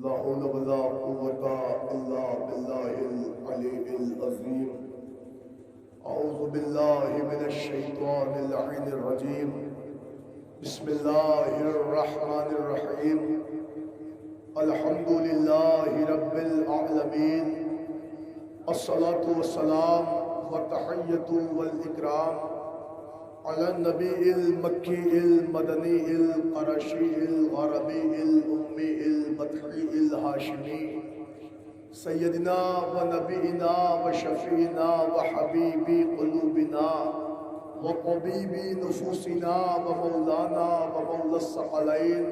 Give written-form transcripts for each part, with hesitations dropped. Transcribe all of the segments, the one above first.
لا حول ولا قوة إلا بالله العلي العظيم. أعوذ بالله من الشيطان اللعين الرجيم. بسم الله الرحمن الرحيم. الحمد لله رب العالمين. الصلاة والسلام والتحية والإكرام على النبي المكي المدني القرشي الغربي الأمي البطحي الهاشمي سيدنا ونبينا وشفينا وحبيب قلوبنا وطبيب نفوسنا ومولانا ومولى الثقلين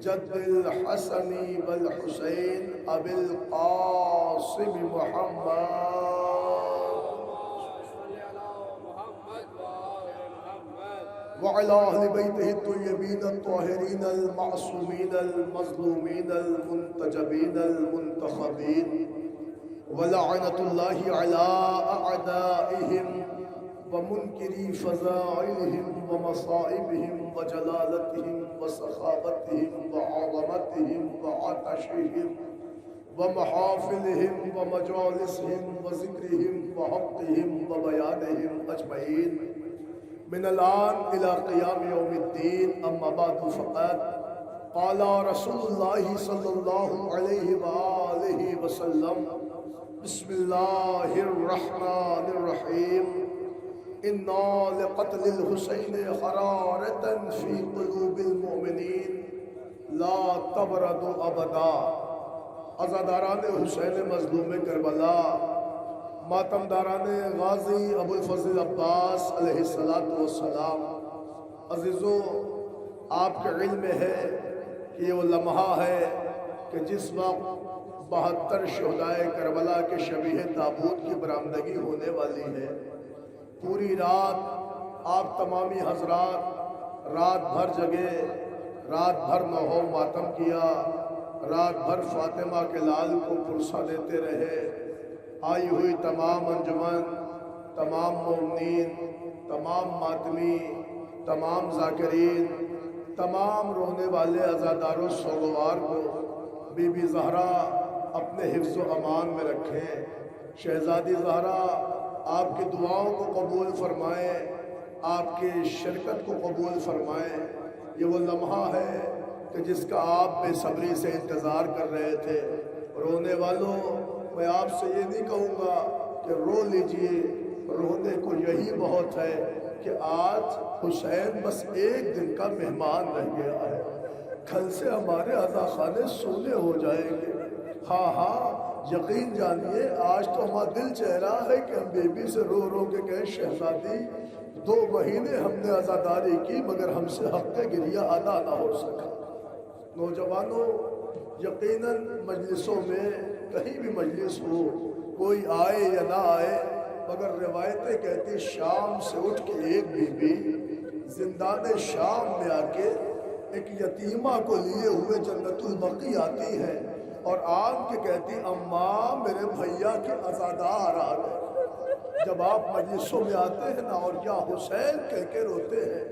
جد الحسن والحسين أبي القاسم محمد وعلى أهل بيته الطيبين الطاهرين المعصومين المظلومين المنتجبين المنتخبين ولعنة الله على أعدائهم ومنكري فضائلهم ومصائبهم وجلالتهم وسخاوتهم وعظمتهم وعطشهم ومحافلهم ومجالسهم وذكرهم وحقهم وبيانهم أجمعين من الآن إلى قيام يوم الدين. أما بعد فقد قال رسول الله صلى الله عليه وآله وسلم بسم الله الرحمن الرحيم. إنا لقتل الحسين حرارة في قلوب المؤمنين لا تبرد أبدا. عزاداران حسین مظلوم کربلا، ماتمداران غازی ابو الفضل عباس علیہ السلام، عزیزو آپ کے علم میں ہے کہ یہ وہ لمحہ ہے کہ جس وقت 72 شہدائے کربلا کے شبیہ تابوت کی برآمدگی ہونے والی ہے. پوری رات آپ تمامی حضرات رات بھر جگے، رات بھر نوحہ ماتم کیا، رات بھر فاطمہ کے لال کو پرسہ دیتے رہے. آئی ہوئی تمام انجمن، تمام مومنین، تمام ماتمی، تمام ذاکرین، تمام رونے والے عزادار و سوگوار کو بی بی زہرا اپنے حفظ و امان میں رکھیں. شہزادی زہرا آپ کی دعاؤں کو قبول فرمائیں، آپ کی شرکت کو قبول فرمائیں. یہ وہ لمحہ ہے کہ جس کا آپ بے صبری سے انتظار کر رہے تھے. رونے والوں، میں آپ سے یہ نہیں کہوں گا کہ رو لیجئے، رونے کو یہی بہت ہے کہ آج حسین بس ایک دن کا مہمان رہ گیا ہے. کل سے ہمارے عزا خانے سونے ہو جائیں گے. ہاں یقین جانیے، آج تو ہمارا دل چاہ رہا ہے کہ ہم بیبی سے رو رو کے کہیں شہزادی 2 مہینے ہم نے عزاداری کی مگر ہم سے حق گریہ ادا نہ ہو سکا. نوجوانوں، یقیناً مجلسوں میں کہیں بھی مجلس ہو، کوئی آئے یا نہ آئے، مگر روایتیں کہتی شام سے اٹھ کے ایک بی بی زندان شام میں آ کے ایک یتیمہ کو لیے ہوئے جنت البقی آتی ہے اور آن کے کہتی اماں میرے بھیا کے عزادار آ گئے. جب آپ مجلسوں میں آتے ہیں نا اور یا حسین کہہ کے روتے ہیں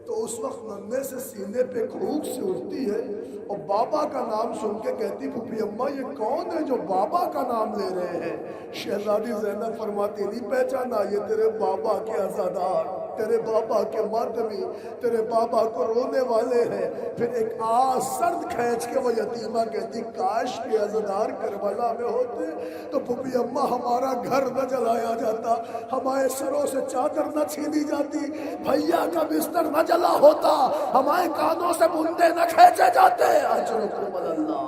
تو اس وقت ننے سے سینے پہ کھوک سے اٹھتی ہے اور بابا کا نام سن کے کہتی پھوپھی اماں یہ کون ہے جو بابا کا نام لے رہے ہیں؟ شہزادی زینب فرماتی نہیں پہچانا، یہ تیرے بابا کے عزادار، تیرے بابا کے ماتمی، تیرے بابا کو رونے والے ہیں. پھر ایک آس سرد کھینچ کے وہ یتیمہ کہتی کاش کے عزادار کربلا میں ہوتے تو پھوپھی اماں ہمارا گھر نہ جلایا جاتا، ہمارے سروں سے چادر نہ چھینی جاتی، بھیا کا بستر نہ جلا ہوتا، ہمارے کانوں سے بندے نہ کھینچے جاتے. اجرکم اللہ.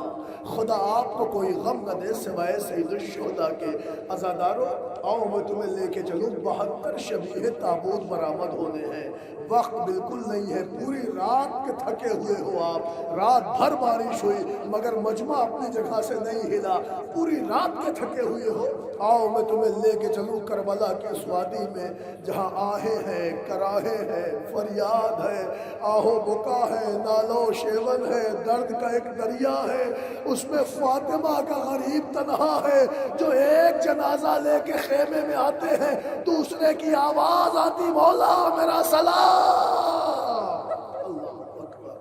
خدا آپ کو کوئی غم نہ دے سوائے سید الشہداء کے. عزادارو آؤ میں تمہیں لے کے چلوں. 72 شبیہ تابوت برآمد ہونے ہیں. وقت بالکل نہیں ہے. پوری رات کے تھکے ہوئے ہو آپ، رات بھر بارش ہوئی مگر مجمع اپنی جگہ سے نہیں ہلا. پوری رات کے تھکے ہوئے ہو، آؤ میں تمہیں لے کے چلوں کربلا کی اس وادی میں جہاں آہیں ہیں، کراہیں ہیں، فریاد ہے، آہو بکا ہے، نالو شیون ہے، درد کا ایک دریا ہے. اس میں فاطمہ کا غریب تنہا ہے جو ایک جنازہ لے کے خیمے میں آتے ہیں، دوسرے کی آواز آتی مولا میرا سلام. اللہ اکبر،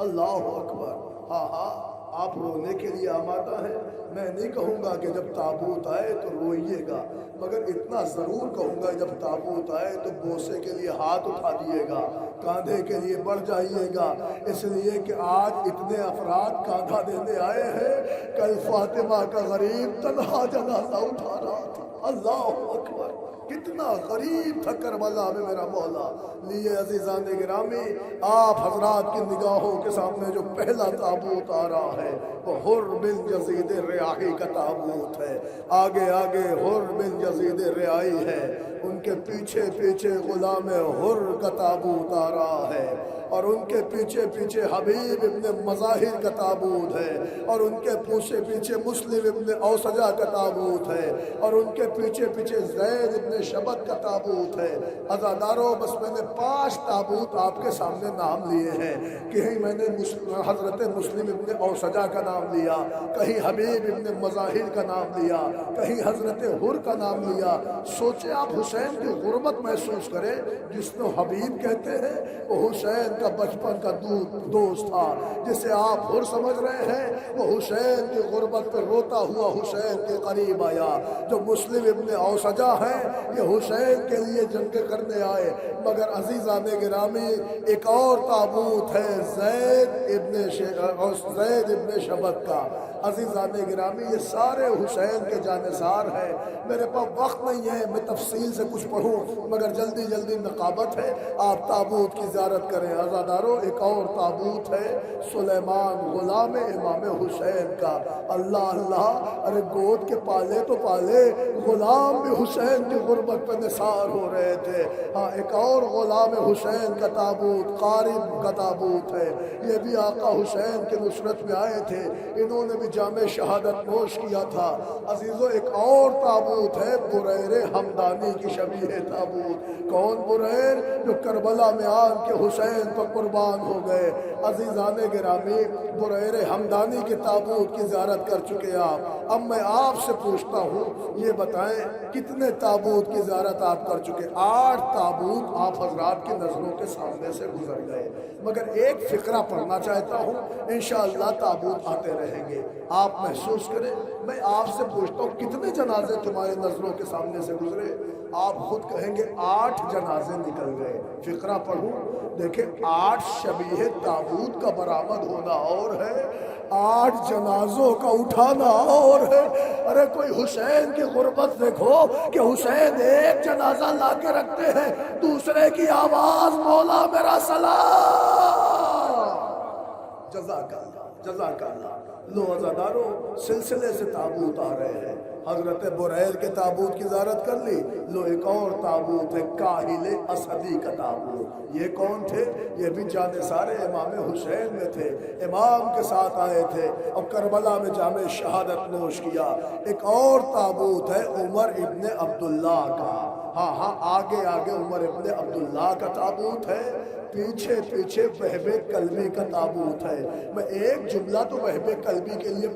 اللہ اکبر. ہاں آپ رونے کے لیے آمادہ ہیں؟ میں نہیں کہوں گا کہ جب تابوت آئے تو روئیے گا، مگر اتنا ضرور کہوں گا جب تابوت آئے تو بوسے کے لیے ہاتھ اٹھا دیے گا، کاندھے کے لیے بڑھ جائیے گا، اس لیے کہ آج اتنے افراد کاندھا دینے آئے ہیں۔ کل فاطمہ کا غریب تنہا جنازہ اٹھا رہا تھا۔ اللہ اکبر، کتنا غریب تھا کربلا میں میرا مولا۔ لیے عزیزان گرامی، آپ حضرات کی نگاہوں کے سامنے جو پہلا تابوت آ رہا ہے وہ حر بن یزید ریاحی کا تابوت ہے۔ آگے آگے حر بن یزید ریاحی ہے، ان کے پیچھے پیچھے غلام حر کا تابوت آ رہا ہے، اور ان کے پیچھے پیچھے حبیب ابن مظاہر کا تابوت ہے، اور ان کے پیچھے پیچھے مسلم ابن اوسجہ کا تابوت ہے، اور ان کے پیچھے پیچھے زید ابن شبت کا تابوت ہے۔ عزادارو، بس میں نے 5 تابوت آپ کے سامنے نام لیے ہیں۔ کہیں میں نے حضرت مسلم ابن اوسجہ کا نام لیا، کہیں حبیب ابن مظاہر کا نام لیا، کہیں حضرت حر کا نام لیا۔ سوچے آپ حسین کی غربت محسوس کریں، جس کو حبیب کہتے ہیں وہ حسین کا بچپن کا دوست تھا، جسے آپ حر سمجھ رہے ہیں وہ حسین کی غربت پہ روتا ہوا حسین کے قریب آیا۔ جو مسلم ابن اوسجہ ہیں یہ حسین کے لیے جنگ کرنے آئے، مگر عزیزان گرامی ایک اور تابوت ہے زید ابن شبت کا۔ عزیزان گرامی یہ سارے حسین کے جانثار ہیں۔ میرے پاس وقت نہیں ہے میں تفصیل سے کچھ پڑھوں، مگر جلدی جلدی نقابت ہے، آپ تابوت کی زیارت کریں۔ عزادارو، ایک اور تابوت ہے سلیمان غلام امام حسین کا۔ اللہ اللہ، ارے گود کے پالے تو پالے، غلام بھی حسین کی غربت پہ نثار ہو رہے تھے۔ ہاں، ایک اور غلام حسین کا تابوت قارب کا تابوت ہے، یہ بھی آقا حسین کے نصرت میں آئے تھے، انہوں نے بھی جامِ شہادت نوش کیا تھا۔ عزیزو، ایک اور تابوت ہے بریر حمدانی کی شبیہ تابوت۔ کون بریر؟ جو کربلا میں آن کے حسین پر قربان ہو گئے۔ عزیزان گرامی، بریر حمدانی کے تابوت کی زیارت کر چکے آپ۔ اب میں آپ سے پوچھتا ہوں، یہ بتائیں کتنے تابوت کی زیارت آپ کر چکے؟ 8 تابوت آپ حضرات کی نظروں کے سامنے سے گزر گئے، مگر ایک فقرہ پڑھنا چاہتا ہوں، انشاءاللہ تابوت آتے رہیں گے، آپ محسوس کریں۔ میں آپ سے پوچھتا ہوں کتنے جنازے تمہارے نظروں کے سامنے سے گزرے؟ آپ خود کہیں گے 8 جنازے نکل گئے۔ فقرہ پڑھوں، دیکھیں 8 شبیہ تابوت کا برآمد ہونا اور ہے، 8 جنازوں کا اٹھانا اور ہے۔ ارے کوئی حسین کی غربت دیکھو کہ حسین ایک جنازہ لا کے رکھتے ہیں، دوسرے کی آواز مولا میرا سلام، جزاک اللہ جزاک اللہ۔ لو عزادارو، سلسلے سے تابوت آ رہے ہیں۔ حضرت بریر کے تابوت کی زیارت کر لی، لو ایک اور تابوت ہے کاہل اسدی کا تابوت۔ یہ کون تھے؟ یہ بھی جانثار امام حسین میں تھے، امام کے ساتھ آئے تھے اور کربلا میں جامِ شہادت نوش کیا۔ ایک اور تابوت ہے عمر ابن عبداللہ کا۔ ہاں، آگے آگے عمر ابن عبداللہ کا تابوت ہے، پیچھے پیچھے وہب قلبی کا تابوت ہے۔ میں ایک جملہ تو وہب قلبی کے لیے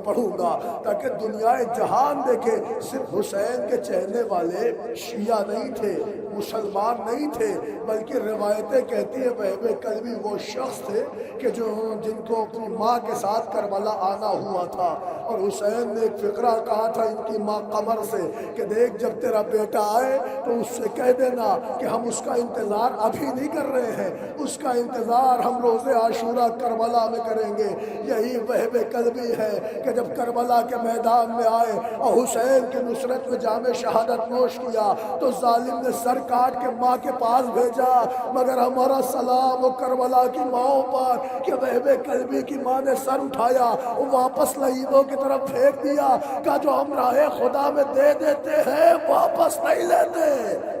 پڑھوں گا تاکہ دنیا جہان دیکھے، صرف حسین کے چہنے والے شیعہ نہیں تھے، مسلمان نہیں تھے، بلکہ روایتیں کہتی ہیں وہب قلبی وہ شخص تھے کہ جن کو اپنی ماں کے ساتھ کربلا آنا ہوا تھا، اور حسین نے ایک فقرہ کہا تھا ان کی ماں قمر سے کہ دیکھ جب تیرا بیٹا آئے تو اس سے کہہ دینا کہ ہم اس کا انتظار ابھی نہیں کر رہے ہیں، اس کا انتظار ہم روز عاشورہ کربلا میں کریں گے۔ یہی وہب قلبی ہے کہ جب کربلا کے میدان میں آئے اور حسین کی نصرت میں جامِ شہادت نوش کیا تو ظالم نے سر کاٹ کے ماں کے پاس بھیجا، مگر ہمارا سلام و کربلا کی ماں پر کہ وہب قلبی کی ماں نے سر اٹھایا، واپس لعیبوں کی طرف پھینک دیا، کہ جو ہم راہ خدا میں دے دیتے ہیں واپس نہیں لیتے،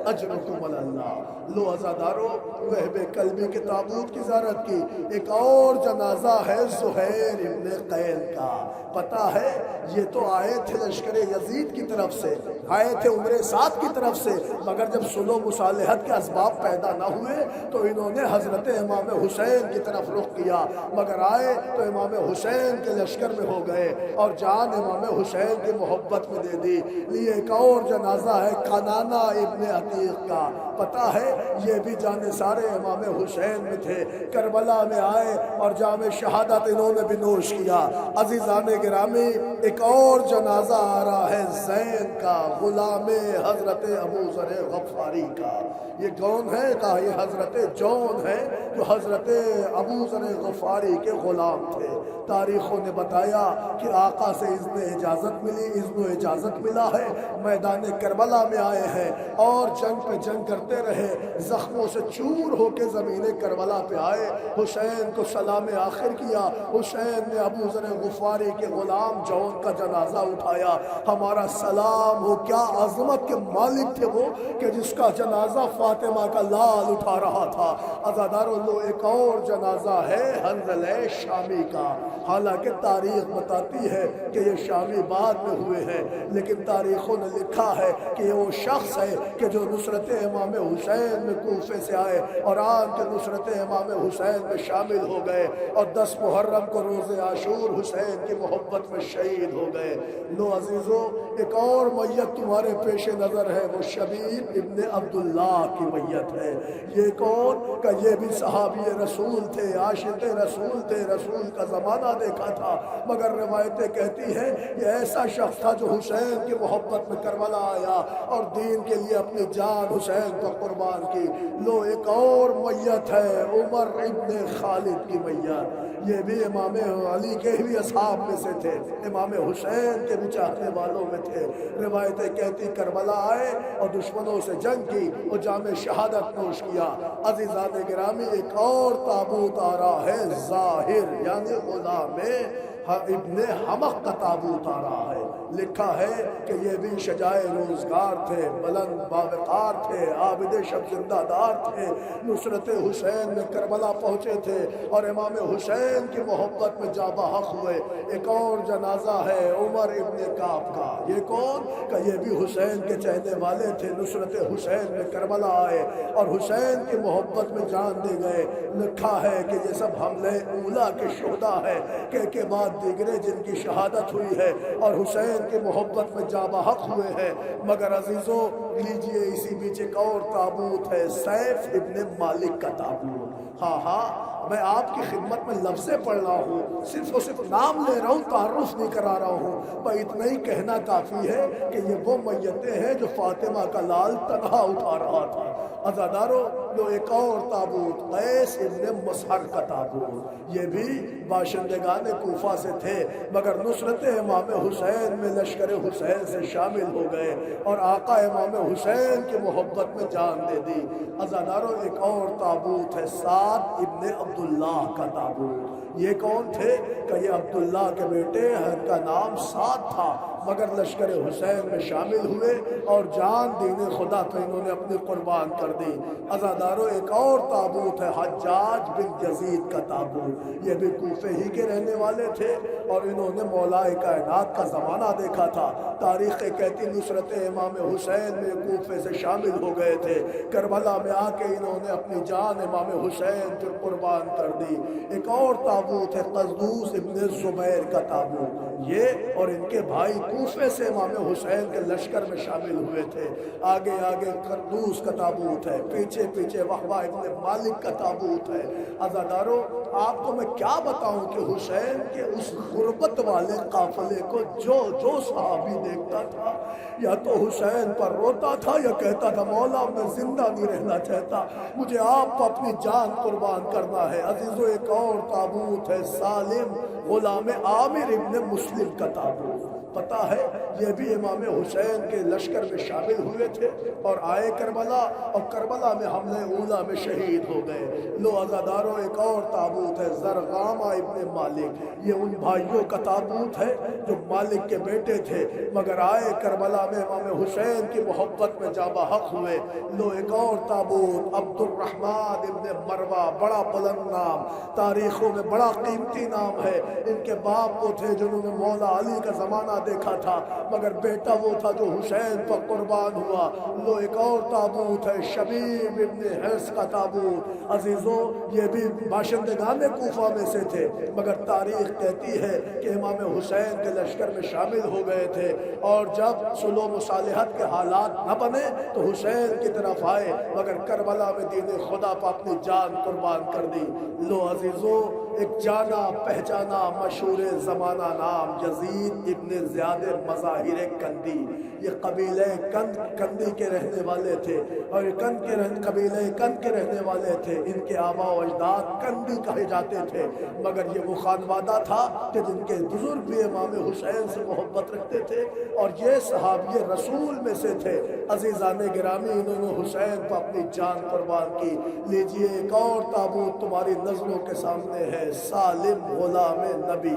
اجرکم علی اللہ۔ لو عزادارو، وہب قلبی کے تابوت کی زیارت کی۔ ایک اور جنازہ ہے زہیر ابن قیل کا۔ پتہ ہے یہ تو آئے تھے لشکر یزید کی طرف سے، آئے تھے عمر سعد کی طرف سے، مگر جب صلح و مصالحت کے اسباب پیدا نہ ہوئے تو انہوں نے حضرت امام حسین کی طرف رخ کیا، مگر آئے تو امام حسین کے لشکر میں ہو گئے اور جان امام حسین کی محبت میں دے دی۔ لیے ایک اور جنازہ ہے کنانہ ابن عتیق کا۔ پتہ ہے یہ بھی جانے سارے امام حسین میں تھے، کربلا میں آئے اور جام شہادت انہوں نے بھی نوش کیا۔ عزیزان گرامی، ایک اور جنازہ آ رہا ہے زین کا، غلام حضرت ابو ذر غفاری کا۔ یہ کون ہے؟ کہا یہ حضرت جون ہے جو حضرت ابو ذر غفاری کے غلام تھے۔ تاریخوں نے بتایا کہ آقا سے اذن اجازت ملی، اذن و اجازت ملا ہے، میدان کربلا میں آئے ہیں اور جنگ پہ جنگ کرتے رہے، زخموں سے چور ہو کے زمین کربلا پہ آئے، حسین کو سلام آخر کیا، حسین نے ابو ذر غفاری کے غلام جون کا جنازہ اٹھایا۔ ہمارا سلام ہو، کیا عظمت کے مالک تھے وہ کہ جس کا جنازہ فاطمہ کا لال اٹھا رہا تھا۔ عزادارو، لو ایک اور جنازہ ہے حنظلہ شامی کا۔ حالانکہ تاریخ بتاتی ہے کہ یہ شامی بعد میں ہوئے ہیں، لیکن تاریخوں نے لکھا ہے کہ یہ وہ شخص ہے کہ جو نصرت امام حسین میں کوفے سے آئے اور آن کے نصرت امام حسین میں شامل ہو گئے اور 10 محرم کو روز عاشور حسین کی محبت میں شہید ہو گئے۔ لو عزیزو، ایک اور میت تمہارے پیش نظر ہے، وہ شبیر ابن عبداللہ کی میت ہے۔ یہ کون؟ کہ یہ بھی صحابی رسول تھے، عاشق رسول تھے، رسول کا زمانہ دیکھا تھا، مگر روایتیں کہتی ہیں یہ ایسا شخص تھا جو حسین کی محبت میں کربلا آیا اور دین کے لیے اپنی جان حسین کو قربان کی۔ لو ایک اور میت ہے، عمر ابن خالد کی میت۔ یہ بھی امام علی کے بھی اصحاب میں سے تھے، امام حسین کے بھی چاہنے والوں میں تھے۔ روایتیں کہتی کربلا آئے اور دشمنوں سے جنگ کی اور جام شہادت نوش کیا۔ عزیزان گرامی، ایک اور تابوت آ رہا ہے، ظاہر یعنی غلام ابن حمق کا تابوت آ رہا ہے۔ لکھا ہے کہ یہ بھی شجاع روزگار تھے، بلند باوقار تھے، عابد شب زندہ دار تھے، نصرت حسین میں کربلا پہنچے تھے اور امام حسین کی محبت میں جاں بحق ہوئے۔ ایک اور جنازہ ہے عمر ابن کعب کا۔ یہ کون؟ کہ یہ بھی حسین کے چہنے والے تھے، نصرت حسین میں کربلا آئے اور حسین کی محبت میں جان دے گئے۔ لکھا ہے کہ یہ سب حملے اولا کے شہداء ہیں کہ بعد دیگرے جن کی شہادت ہوئی ہے اور حسین کی محبت میں جاں بحق ہوئے ہیں۔ مگر عزیزو، لیجئے اسی بیچ ایک اور تابوت ہے، سیف ابن مالک کا تابوت۔ ہاں، میں آپ کی خدمت میں لفظیں پڑھ رہا ہوں، صرف اور صرف نام لے رہا ہوں، تعارف نہیں کرا رہا ہوں، پر اتنا ہی کہنا کافی ہے کہ یہ وہ میتیں ہیں جو فاطمہ کا لال تنہا اٹھا رہا تھا۔ عزادارو، لو ایک اور تابوت، قیس ابن مسہر کا تابوت۔ یہ بھی باشندگان کوفہ سے تھے، مگر نصرت امام حسین میں لشکر حسین سے شامل ہو گئے اور آقا امام حسین کی محبت میں جان دے دی۔ عزادارو، ایک اور تابوت ہے، سعد ابن عبداللہ کا تابوت۔ یہ کون تھے؟ کہ یہ عبداللہ کے بیٹے ہیں، کا نام سعد تھا، مگر لشکر حسین میں شامل ہوئے اور جان دین خدا تو انہوں نے اپنی قربان کر دی۔ عزادارو، ایک اور تابوت ہے، حجاج بن یزید کا تابوت۔ یہ بھی کوفے ہی کے رہنے والے تھے اور انہوں نے مولا کائنات کا زمانہ دیکھا تھا۔ تاریخیں کہتی نصرت امام حسین میں کوفے سے شامل ہو گئے تھے، کربلا میں آ کے انہوں نے اپنی جان امام حسین پر قربان کر دی۔ ایک اور تابوت ہے، قزدوس ابن زبیر کا تابوت۔ یہ اور ان کے بھائی کوفے سے امام حسین کے لشکر میں شامل ہوئے تھے۔ آگے آگے قردوس کا تابوت ہے، پیچھے پیچھے وہبہ ابن مالک کا تابوت ہے۔ عزادارو، آپ کو میں کیا بتاؤں کہ حسین کے اس غربت والے قافلے کو جو صحابی دیکھتا تھا، یا تو حسین پر روتا تھا یا کہتا تھا مولا میں زندہ نہیں رہنا چاہتا، مجھے آپ کو اپنی جان قربان کرنا ہے۔ عزیزو، ایک اور تابوت ہے، سالم غلام عامر ابن مسلم کا تابوت۔ پتہ ہے یہ بھی امام حسین کے لشکر میں شامل ہوئے تھے اور آئے کربلا اور کربلا میں حملے اولا میں شہید ہو گئے۔ لو عزادارو، ایک اور تابوت ہے، زرغامہ ابن مالک۔ یہ ان بھائیوں کا تابوت ہے جو مالک کے بیٹے تھے، مگر آئے کربلا میں امام حسین کی محبت میں جاں بحق ہوئے۔ لو ایک اور تابوت، عبد الرحمن ابن مروہ، بڑا بلند نام، تاریخوں میں بڑا قیمتی نام ہے۔ ان کے باپ وہ تھے جنہوں نے مولا علی کا زمانہ دیکھا تھا، مگر بیٹا وہ تھا جو حسین پر قربان ہوا۔ لو ایک اور تابوت ہے، شبیب ابن حرس کا تابوت۔ عزیزوں یہ بھی باشندگان کوفہ میں سے تھے، مگر تاریخ کہتی ہے کہ امام حسین کے لشکر میں شامل ہو گئے تھے، اور جب صلح و مصالحت کے حالات نہ بنے تو حسین کی طرف آئے، مگر کربلا میں دین خدا پر اپنی جان قربان کر دی۔ لو عزیزوں ایک جانا پہچانا مشہور زمانہ نام یزید ابن زیاد مظاہر کندی، یہ قبیلہ کندی کے رہنے والے تھے، اور قبیلہ کند کے رہنے والے تھے۔ ان کے آباء و اجداد کندی کہے جاتے تھے، مگر یہ وہ خانوادہ تھا کہ جن کے بزرگ بھی امام حسین سے محبت رکھتے تھے، اور یہ صحابی رسول میں سے تھے۔ عزیزان گرامی انہوں نے حسین پر اپنی جان قربان کی۔ لیجئے ایک اور تابوت تمہاری نظروں کے سامنے ہے، سالم غلام نبی۔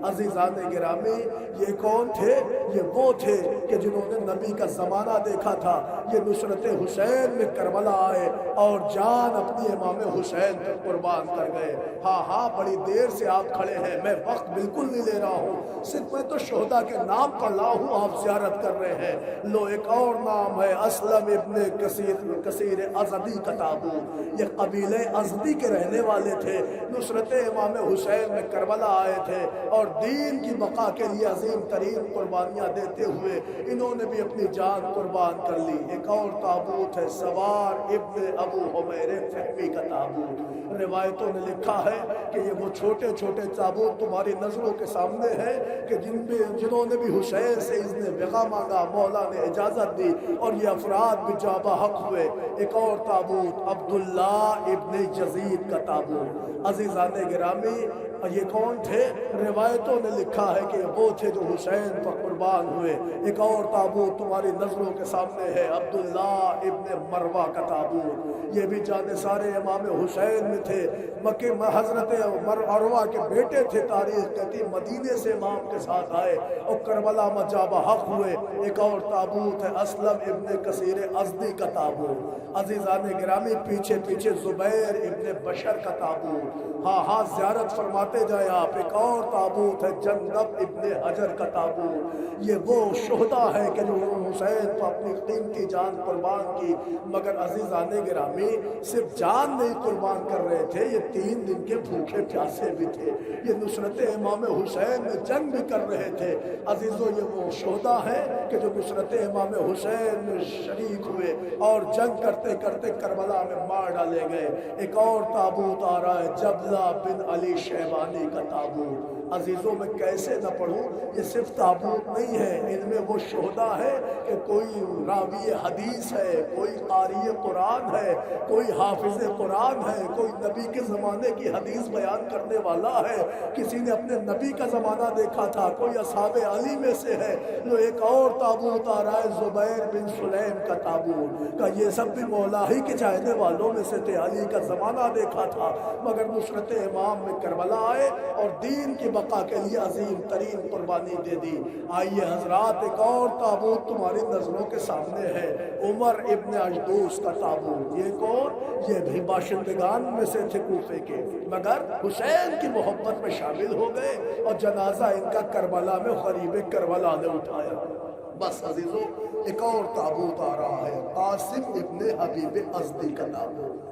عزیزان گرامی یہ کون تھے؟ یہ وہ تھے کہ جنہوں نے نبی کا زمانہ دیکھا تھا۔ یہ نصرت حسین میں کربلا آئے اور جان اپنی امام حسین پر قربان کر گئے۔ ہاں بڑی دیر سے آپ کھڑے ہیں، میں وقت بالکل نہیں لے رہا ہوں، صرف میں تو شہداء کے نام پڑھ رہا ہوں، آپ زیارت کر رہے ہیں۔ لو ایک اور نام ہے اسلم ابن کثیر ازدی کا تابوت۔ یہ قبیلہ ازدی کے رہنے والے تھے، نصرت امام حسین میں کربلا آئے تھے، اور دین کی بقا کے لیے عظیم ترین قربانیاں دیتے ہوئے انہوں نے بھی اپنی جان قربان کر لی۔ ایک اور تابوت ہے سوار ابن ابو حمیر فہمی کا تابوت۔ روایتوں نے لکھا ہے کہ یہ وہ چھوٹے چھوٹے تابوت تمہاری نظروں کے سامنے ہیں کہ جنہوں نے بھی حسین سے اذن بقا مانگا، مولا نے اجازت دی، اور یہ افراد بھی جاں بحق ہوئے۔ ایک اور تابوت عبداللہ ابن یزید کا تابوت۔ عزیزان گرامی یہ کون تھے؟ روایتوں نے لکھا ہے کہ وہ تھے جو حسین پر قربان ہوئے۔ ایک اور تابوت تمہاری نظروں کے سامنے ہے، عبداللہ ابن مروہ کا تابوت۔ یہ بھی جانثار امام حسین میں تھے، مکہ میں حضرت مروہ کے بیٹے تھے۔ تاریخ کہتی مدینے سے امام کے ساتھ آئے اور کربلا میں جاں بحق ہوئے۔ ایک اور تابوت ہے اسلم ابن کثیر ازدی کا تابوت۔ عزیزان گرامی پیچھے پیچھے زبیر ابن بشر کا تابوت۔ ہاں زیارت فرماتے جائے آپ۔ ایک اور تابوت ہے جندب ابن حجر کا تابوت۔ یہ وہ شہداء ہے کہ جو حسین پر اپنی قیمتی جان قربان کی، مگر عزیزان گرامی صرف جان نہیں قربان کر رہے تھے، یہ 3 دن کے بھوکے پیاسے بھی تھے۔ یہ نصرت امام حسین میں جنگ بھی کر رہے تھے۔ عزیزوں یہ وہ شہداء ہیں کہ جو نصرت امام حسین میں شریک ہوئے اور جنگ کرتے کرتے کربلا میں مار ڈالے گئے۔ ایک اور تابوت آ رہا ہے جبلہ بن علی شیبانی کا تابوت۔ عزیزوں میں کیسے نہ پڑھوں، یہ صرف تابوت نہیں ہے، ان میں وہ شہداء ہے کہ کوئی راوی حدیث ہے، کوئی قاری قرآن ہے، کوئی حافظ قرآن ہے، کوئی نبی کے زمانے کی حدیث بیان کرنے والا ہے، کسی نے اپنے نبی کا زمانہ دیکھا تھا، کوئی اصحاب علی میں سے ہے۔ جو ایک اور تابوت آ رہا ہے زبیر بن سلیم کا تابوت کا، یہ سب بھی مولا ہی کے چاہنے والوں میں سے تھے، علی کا زمانہ دیکھا تھا، مگر نصرت امام میں کربلا آئے اور دین کی بقا کے لیے عظیم ترین قربانی دے دی۔ آئیے حضرات ایک اور تابوت تمہاری نظروں کے سامنے ہے، عمر ابن اجدوس کا تابوت۔ یہ کون؟ یہ بھی باشندگان میں سے تھے کوفے کے، مگر حسین کی محبت میں شامل ہو گئے اور جنازہ ان کا کربلا میں غریب کربلا نے اٹھایا۔ بس عزیزوں ایک اور تابوت آ رہا ہے، قاسم ابن حبیب ازدی کا تابوت۔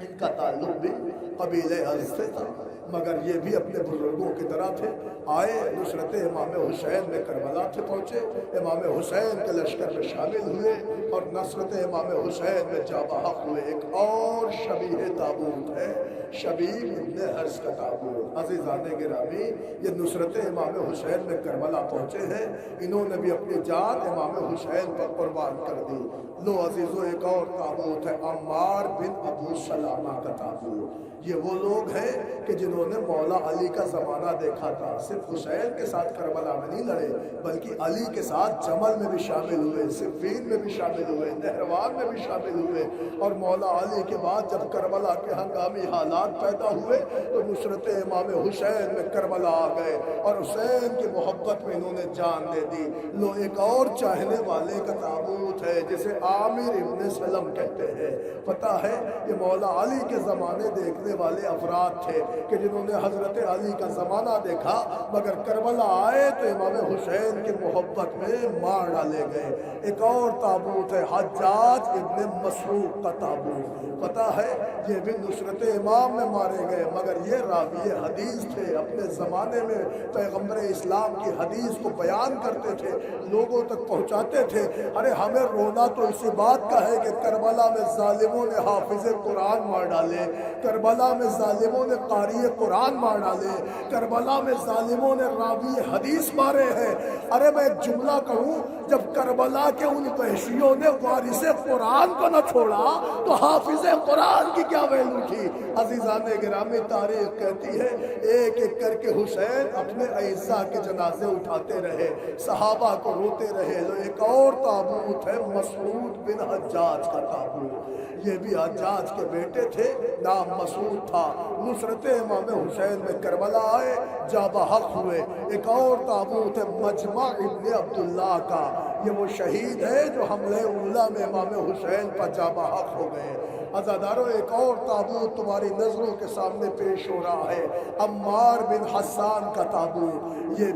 ان کا تعلق بھی قبیلہ ازد سے تھا، مگر یہ بھی اپنے بزرگوں کی طرح تھے۔ آئے نصرت امام حسین میں کربلا سے پہنچے، امام حسین کے لشکر میں شامل ہوئے اور نصرت امام حسین میں جاں بحق ہوئے۔ ایک اور شبیہ تابوت ہے شبیب ابن حرس کا تابوت۔ عزیزان گرامی یہ نصرت امام حسین میں کربلا پہنچے ہیں، انہوں نے بھی اپنی جان امام حسین پر قربان کر دی۔ لو عزیزوں ایک اور تابوت ہے عمار بن ابو سلامہ کا تابوت۔ یہ وہ لوگ ہیں کہ جنہوں نے مولا علی کا زمانہ دیکھا تھا، صرف حسین کے ساتھ کربلا میں نہیں لڑے بلکہ علی کے ساتھ جمل میں بھی شامل ہوئے، صفین میں بھی شامل ہوئے، نہروان میں بھی شامل ہوئے، اور مولا علی کے بعد جب کربلا کے ہنگامی حالات پیدا ہوئے تو نصرت امام حسین میں کربلا آ گئے اور حسین کی محبت میں انہوں نے جان دے دی۔ لو ایک اور چاہنے والے کا تابوت ہے جسے عامر ابن سلم کہتے ہیں۔ پتہ ہے یہ مولا علی کے زمانے دیکھنے کرنے والے افراد تھے کہ جنہوں نے حضرت علی کا زمانہ دیکھا، مگر کربلا آئے تو امام حسین کی محبت میں مار ڈالے گئے۔ ایک اور تابوت ہے حجاج ابن مسروق کا تابوت، پتہ ہے یہ بھی نصرت امام میں مارے گئے، مگر یہ راوی حدیث تھے، اپنے زمانے میں پیغمبر اسلام کی حدیث کو بیان کرتے تھے، لوگوں تک پہنچاتے تھے۔ ارے ہمیں رونا تو اسی بات کا ہے کہ کربلا میں ظالموں نے حافظ قرآن مار ڈالے، کربلا میں ظالموں نے قاری قرآن مار ڈالے، کربلا میں ظالموں نے راوی حدیث مارے ہیں۔ ارے میں ایک جملہ کہوں، جب کربلا کے ان وحشیوں نے وارث قرآن کو نہ چھوڑا تو حافظ قرآن کی کیا ویلو تھی؟ عزیزان گرامی، تاریخ کہتی ہے ایک ایک کر کے حسین اپنے اعزاء کے جنازے اٹھاتے رہے، صحابہ کو روتے رہے۔ ایک اور تابوت ہے مسعود بن حجاج کا تابوت، یہ بھی حجاج کے بیٹے تھے، نام مسعود تھا۔ نصرت امام حسین میں کربلا آئے، جاں بحق ہوئے۔ ایک اور تابوت ہے مجمع ابن عبداللہ کا، یہ وہ شہید ہے جو حملہ اولا میں امام حسین پر جاں بحق ہو گئے۔ عزادارو، ایک اور تابوت تمہاری نظروں کے سامنے پیش ہو رہا ہے، عمار بن حسان کا تابوت۔ یہ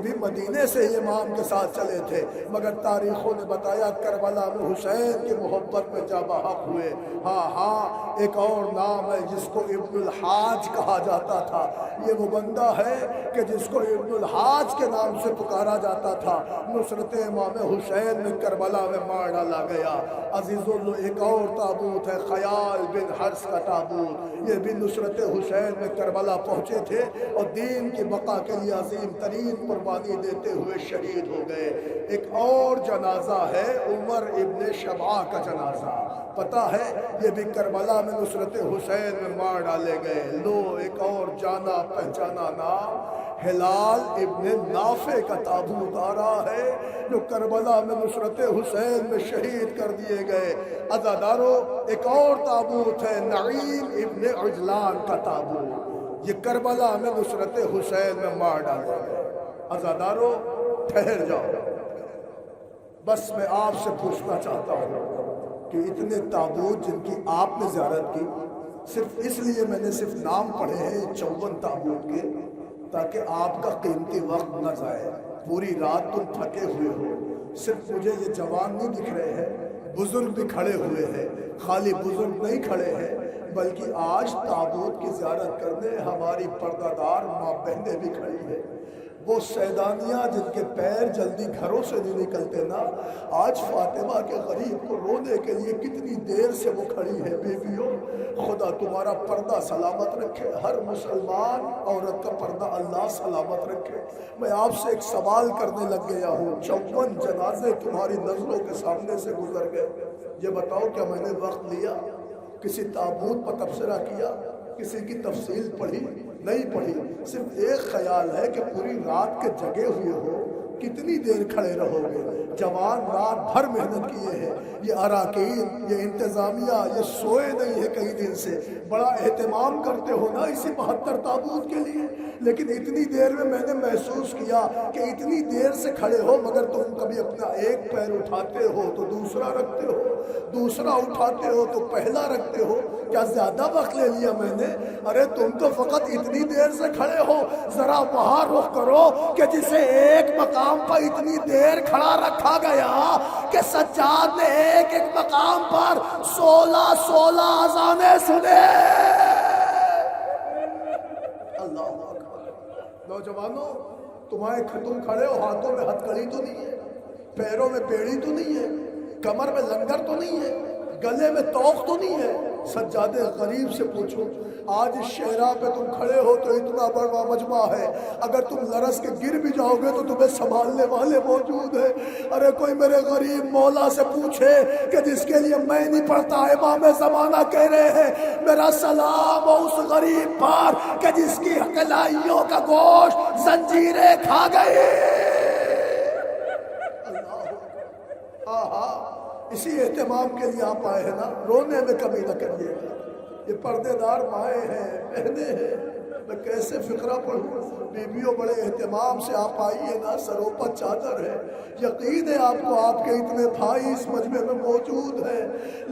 بھی مدینے سے امام کے ساتھ چلے تھے، مگر تاریخوں نے بتایا کربلا میں حسین کی محبت میں جاں بحق ہوئے۔ ہاں، ایک اور نام ہے جس کو ابن الحاج کہا جاتا تھا، یہ وہ بندہ ہے کہ جس کو ابن الحاج کے نام سے پکارا جاتا تھا، نصرت امام حسین میں کربلا میں مار ڈالا گیا۔ عزیزو، ایک اور تابوت ہے خیال بن حرس کا تابوت، یہ بھی نصرت حسین میں کربلا پہنچے تھے اور دین کی بقا کے لیے عظیم ترین قربانی دیتے ہوئے شہید ہو گئے۔ ایک اور جنازہ ہے عمر ابن شبعہ کا جنازہ، پتہ ہے یہ بھی کربلا میں نصرت حسین میں مار ڈالے گئے۔ ایک اور جانا پہچانا نام ہلال ابن نافع کا تابوت آ رہا ہے، جو کربلا میں نصرت حسین میں شہید کر دیے گئے۔ عزادارو، ایک اور تابوت ہے نعیم ابن عجلان کا تابوت، یہ کربلا میں نصرت حسین میں مار ڈالے گئے۔ عزادارو، ٹھہر جاؤ، بس میں آپ سے پوچھنا چاہتا ہوں کہ اتنے تابوت جن کی آپ نے زیارت کی، صرف اس لیے میں نے صرف نام پڑھے ہیں 54 تابوت کے، تاکہ آپ کا قیمتی وقت نہ ضائع۔ پوری رات تم تھکے ہوئے ہو، صرف مجھے یہ جوان نہیں دکھ رہے ہیں، بزرگ بھی کھڑے ہوئے ہیں، خالی بزرگ نہیں کھڑے ہیں بلکہ آج تابوت کی زیارت کرنے ہماری پردہ دار ماں بہنیں بھی کھڑی ہیں۔ وہ سیدانیاں جن کے پیر جلدی گھروں سے نہیں نکلتے نا، آج فاطمہ کے غریب کو رونے کے لیے کتنی دیر سے وہ کھڑی ہے۔ بیویوں، خدا تمہارا پردہ سلامت رکھے، ہر مسلمان عورت کا پردہ اللہ سلامت رکھے۔ میں آپ سے ایک سوال کرنے لگ گیا ہوں، 54 جنازے تمہاری نظروں کے سامنے سے گزر گئے، یہ بتاؤ کیا میں نے وقت لیا، کسی تابوت پر تبصرہ کیا، کسی کی تفصیل پڑھی؟ نہیں پڑھی، صرف ایک خیال ہے کہ پوری رات کے جگے ہوئے ہو، کتنی دیر کھڑے رہو گے؟ جوان رات بھر محنت کیے ہیں، یہ اراکین، یہ انتظامیہ، یہ سوئے نہیں ہے کئی دن سے، بڑا اہتمام کرتے ہو نا اسی 72 تابوت کے لیے، لیکن اتنی دیر میں نے محسوس کیا کہ اتنی دیر سے کھڑے ہو مگر تم کبھی اپنا ایک پیر اٹھاتے ہو تو دوسرا رکھتے ہو، دوسرا اٹھاتے ہو تو پہلا رکھتے ہو۔ کیا زیادہ وقت لے لیا میں نے؟ ارے تم تو فقط اتنی دیر سے کھڑے ہو، ذرا وہاں رخ کرو کہ جسے ایک مقام پر اتنی دیر کھڑا رکھا گیا کہ سجاد نے ایک ایک مقام پر 16 اذانیں سنے۔ اللہ اکبر۔ نوجوانوں، تم کھڑے ہو، ہاتھوں میں ہتھکڑی تو نہیں ہے، پیروں میں بیڑی تو نہیں ہے، کمر میں لنگر تو نہیں ہے، گلے میں توق تو نہیں ہے۔ سجاد غریب سے پوچھو، آج اس شہرا پہ تم کھڑے ہو تو اتنا بڑا مجمع ہے، اگر تم لرز کے گر بھی جاؤ گے تو تمہیں سنبھالنے والے موجود ہیں۔ ارے کوئی میرے غریب مولا سے پوچھے کہ جس کے لیے میں نہیں پڑھتا، امام زمانہ کہہ رہے ہیں میرا سلام ہو اس غریب پر کہ جس کی کلائیوں کا گوشت زنجیریں کھا گئی۔ اسی اہتمام کے لیے آپ آئے ہیں نا، رونے میں کمی نہ کریے گا۔ یہ پردے دار مائیں ہیں، بہنیں ہیں، میں کیسے فقرہ پڑھوں؟ بیویوں بڑے اہتمام سے آپ آئیے نا، سروں پر چادر ہے، یقین ہے آپ کو آپ کے اتنے بھائی اس مجمع میں موجود ہیں،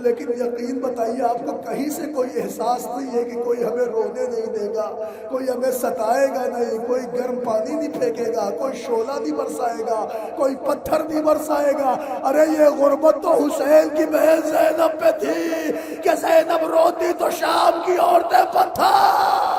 لیکن یقین بتائیے آپ کو کہیں سے کوئی احساس نہیں ہے کہ کوئی ہمیں رونے نہیں دے گا، کوئی ہمیں ستائے گا نہیں، کوئی گرم پانی نہیں پھینکے گا، کوئی شعلہ نہیں برسائے گا، کوئی پتھر نہیں برسائے گا۔ ارے یہ غربت تو حسین کی بہن زینب پہ تھی کہ زینب روتی تو شام کی عورتیں پتھر،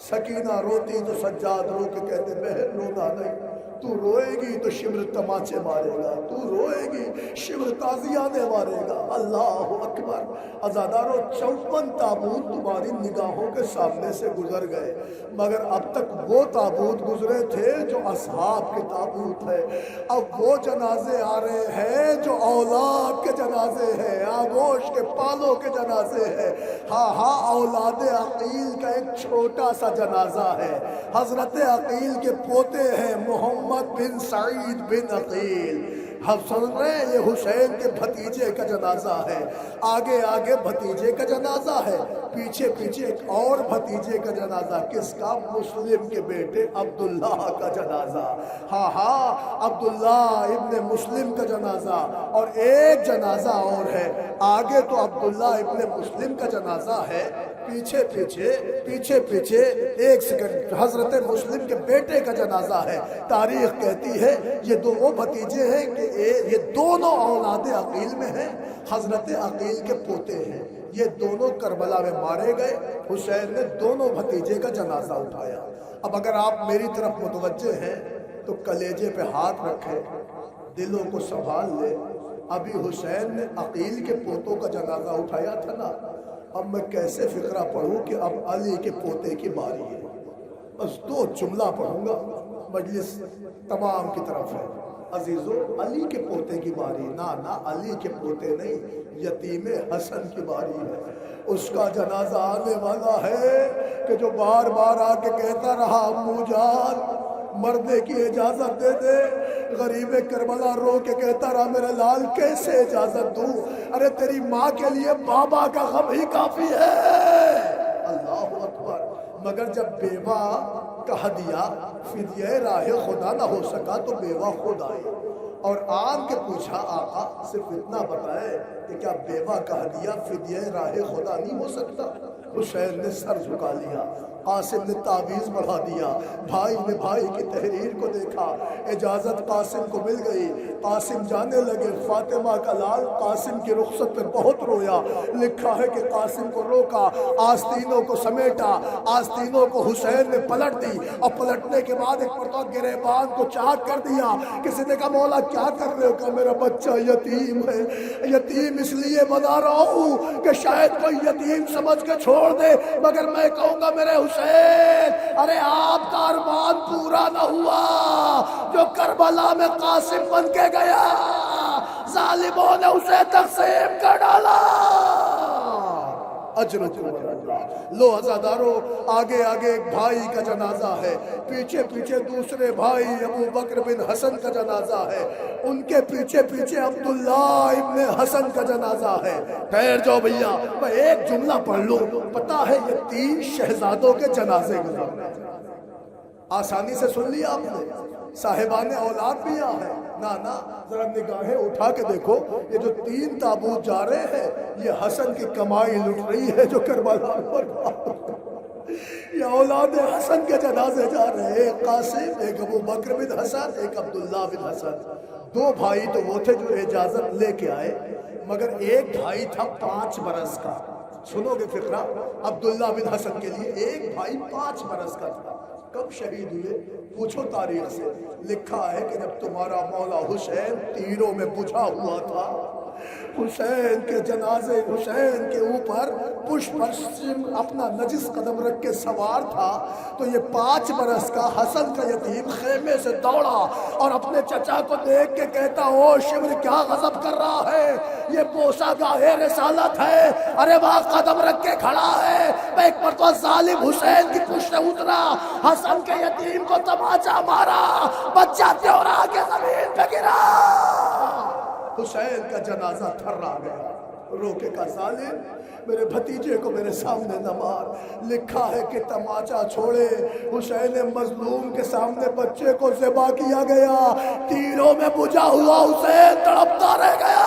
سکینہ روتی تو سجاد رو کے کہتے بہن رونا نہیں، تو روئے گی تو شمر تماچے مارے گا، تو روئے گی شمر تازیانے مارے گا۔ اللہ اکبر۔ عزادارو 54 تابوت تمہاری نگاہوں کے سامنے سے گزر گئے، مگر اب تک وہ تابوت گزرے تھے جو اصحاب کے تابوت ہے، اب وہ جنازے آ رہے ہیں جو اولاد کے جنازے ہیں، آغوش کے پالوں کے جنازے ہیں۔ ہاں ہاں، اولاد عقیل کا ایک چھوٹا سا جنازہ ہے، حضرت عقیل کے پوتے ہیں محمد بن سعید بن عقیل۔ ہم سن رہے ہیں یہ حسین کے بھتیجے کا جنازہ ہے، آگے آگے بھتیجے کا جنازہ ہے، پیچھے پیچھے ایک اور بھتیجے کا جنازہ، کس کا؟ مسلم کے بیٹے عبداللہ کا جنازہ۔ ہاں ہاں، عبداللہ ابن مسلم کا جنازہ، اور ایک جنازہ اور ہے، آگے تو عبداللہ ابن مسلم کا جنازہ ہے، پیچھے پیچھے ایک سیکنڈ حضرت مسلم کے بیٹے کا جنازہ ہے۔ تاریخ کہتی ہے یہ دو وہ بھتیجے ہیں کہ یہ دونوں اولاد عقیل میں ہیں، حضرت عقیل کے پوتے ہیں، یہ دونوں کربلا میں مارے گئے، حسین نے دونوں بھتیجے کا جنازہ اٹھایا۔ اب اگر آپ میری طرف متوجہ ہیں تو کلیجے پہ ہاتھ رکھیں، دلوں کو سنبھال لے۔ ابھی حسین نے عقیل کے پوتوں کا جنازہ اٹھایا تھا نا، اب میں کیسے فقرہ پڑھوں کہ اب علی کے پوتے کی باری ہے؟ بس 2 جملہ پڑھوں گا، مجلس تمام کی طرف ہے۔ عزیزو، علی کے پوتے کی باری نہ علی کے پوتے نہیں، یتیم حسن کی باری ہے۔ اس کا جنازہ آنے والا ہے کہ جو بار بار آ کے کہتا رہا امو جان مرنے کی اجازت دے دے، غریب کربلا رو کے کہتا رہا میرے لال کیسے اجازت دوں، ارے تیری ماں کے لیے بابا کا غم ہی کافی ہے۔ اللہ اکبر۔ مگر جب بیوہ کا ہدیہ فدیہ راہ خدا نہ ہو سکا تو بیوہ خود آئی، اور آن کے پوچھا آقا صرف اتنا بتائے کہ کیا بیوہ کا ہدیہ فدیہ راہ خدا نہیں ہو سکتا؟ حسین نے سر جھکا لیا، قاسم نے تعویذ بڑھا دیا، بھائی نے بھائی کی تحریر کو دیکھا، اجازت قاسم کو مل گئی، قاسم جانے لگے۔ فاطمہ کا لال قاسم کی رخصت پہ بہت رویا، لکھا ہے کہ قاسم کو روکا، آستینوں کو سمیٹا، آستینوں کو حسین نے پلٹ دی، اور پلٹنے کے بعد ایک مرتبہ گریبان کو چاک کر دیا۔ کسی نے کہا مولا کیا کر رہے ہو؟ کہ میرا بچہ یتیم ہے، یتیم اس لیے بنا رہا ہوں کہ شاید کوئی یتیم سمجھ کے چھوڑ دے، مگر میں کہوں گا میرے حسین ارے آپ کا ارمان پورا نہ ہوا جو کربلا میں قاسم بن کے گیا، ظالموں نے اسے تقسیم کر ڈالا۔ اجرکم اللہ۔ لو عزادارو، آگے آگے ایک بھائی کا جنازہ ہے، پیچھے پیچھے دوسرے بھائی ابو بکر بن حسن کا جنازہ ہے، ان کے پیچھے پیچھے عبداللہ ابن حسن کا جنازہ ہے۔ ٹھہر جاؤ بھیا، میں ایک جملہ پڑھ لوں۔ پتا ہے یہ 3 شہزادوں کے جنازے گزر گئے، آسانی سے سن لیا آپ نے؟ صاحبان اولاد بھی یہاں ہے؟ نہ ذرا نگاہیں اٹھا کے دیکھو، یہ جو 3 تابوت جا رہے ہیں یہ حسن کی کمائی لٹ رہی ہے جو کربلا پر۔ یہ اولاد حسن کے جنازے جا رہے ہیں، ایک قاسم، ایک ابو بکر بن حسن، ایک عبداللہ بن حسن۔ 2 بھائی تو وہ تھے جو اجازت لے کے آئے، مگر ایک بھائی تھا 5 برس کا۔ سنو گے فقرہ؟ عبداللہ بن حسن کے لیے ایک بھائی 5 برس کا تھا۔ کب شہید ہوئے؟ پوچھو تاریخ سے۔ لکھا ہے کہ جب تمہارا مولا حسین تیروں میں بجھا ہوا تھا، حسین کے جنازے حسین کے اوپر پشت پشم اپنا نجس قدم رکھ کے سوار تھا، تو یہ 5 برس کا حسن کا یتیم خیمے سے دوڑا اور اپنے چچا کو دیکھ کے کہتا او شمر کیا غضب کر رہا ہے، یہ بوسہ گاہ رسالت ہے، ارے وہاں قدم رکھ کے کھڑا ہے۔ میں ایک مرتبہ ظالم حسین کی پشت اترا، حسن کے یتیم کو تماچا مارا، بچہ تیورا کے زمین پہ گرا۔ حسین کا جنازہ تھرا گیا، روکے کا ظالم میرے بھتیجے کو میرے سامنے نہ مار، لکھا ہے کہ تماچا چھوڑے حسین مظلوم کے سامنے بچے کو ذبح کیا گیا، تیروں میں بجھا ہوا حسین تڑپتا رہ گیا۔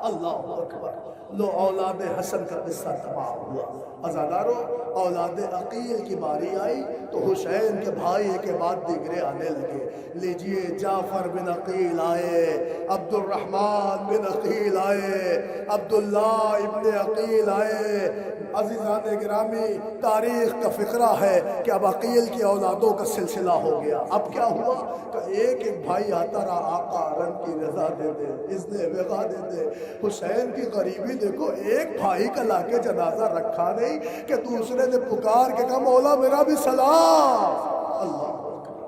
اللہ اکبر۔ لو اولاد حسن کا قصہ تمام ہوا۔ عزادارو، اولاد عقیل کی باری آئی تو حسین کے بھائی کے بعد دیگرے آنے لگے۔ لیجئے جعفر بن عقیل آئے، عبد الرحمن بن عقیل آئے، عبداللہ ابن عقیل آئے۔ عزیزان گرامی، تاریخ کا فقرہ ہے کہ اب عقیل کی اولادوں کا سلسلہ ہو گیا۔ اب کیا ہوا کہ ایک ایک بھائی آتا رہا، آقا رنگ کی رضا دے دے، اذن وغا دے دے۔ حسین کی غریبی دیکھو، ایک بھائی کا لا کے جنازہ رکھا نہیں کہ دوسرے نے پکار کے کہا مولا میرا بھی سلام۔ اللہ اکبر۔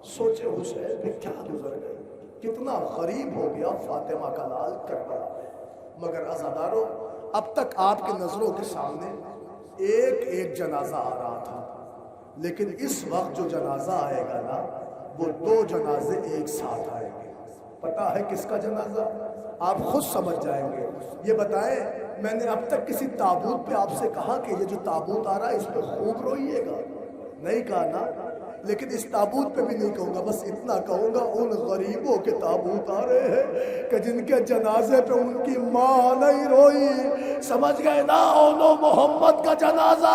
سوچے حسین پہ کیا گزر گئی، کتنا غریب ہو گیا فاطمہ کا لال کربلا میں۔ مگر عزادارو، اب تک آپ کی نظروں کے سامنے ایک ایک جنازہ آ رہا تھا، لیکن اس وقت جو جنازہ آئے گا نا، وہ دو جنازے ایک ساتھ آئیں گے۔ پتہ ہے کس کا جنازہ؟ آپ خود سمجھ جائیں گے۔ یہ بتائیں، میں نے اب تک کسی تابوت پہ آپ سے کہا کہ یہ جو تابوت آ رہا ہے اس پہ خوب روئیے گا؟ نہیں کہا نا، لیکن اس تابوت پہ بھی نہیں کہوں گا، بس اتنا کہوں گا ان غریبوں کے تابوت آ رہے ہیں کہ جن کے جنازے پہ ان کی ماں نہیں روئی۔ سمجھ گئے نا؟ اونو محمد کا جنازہ۔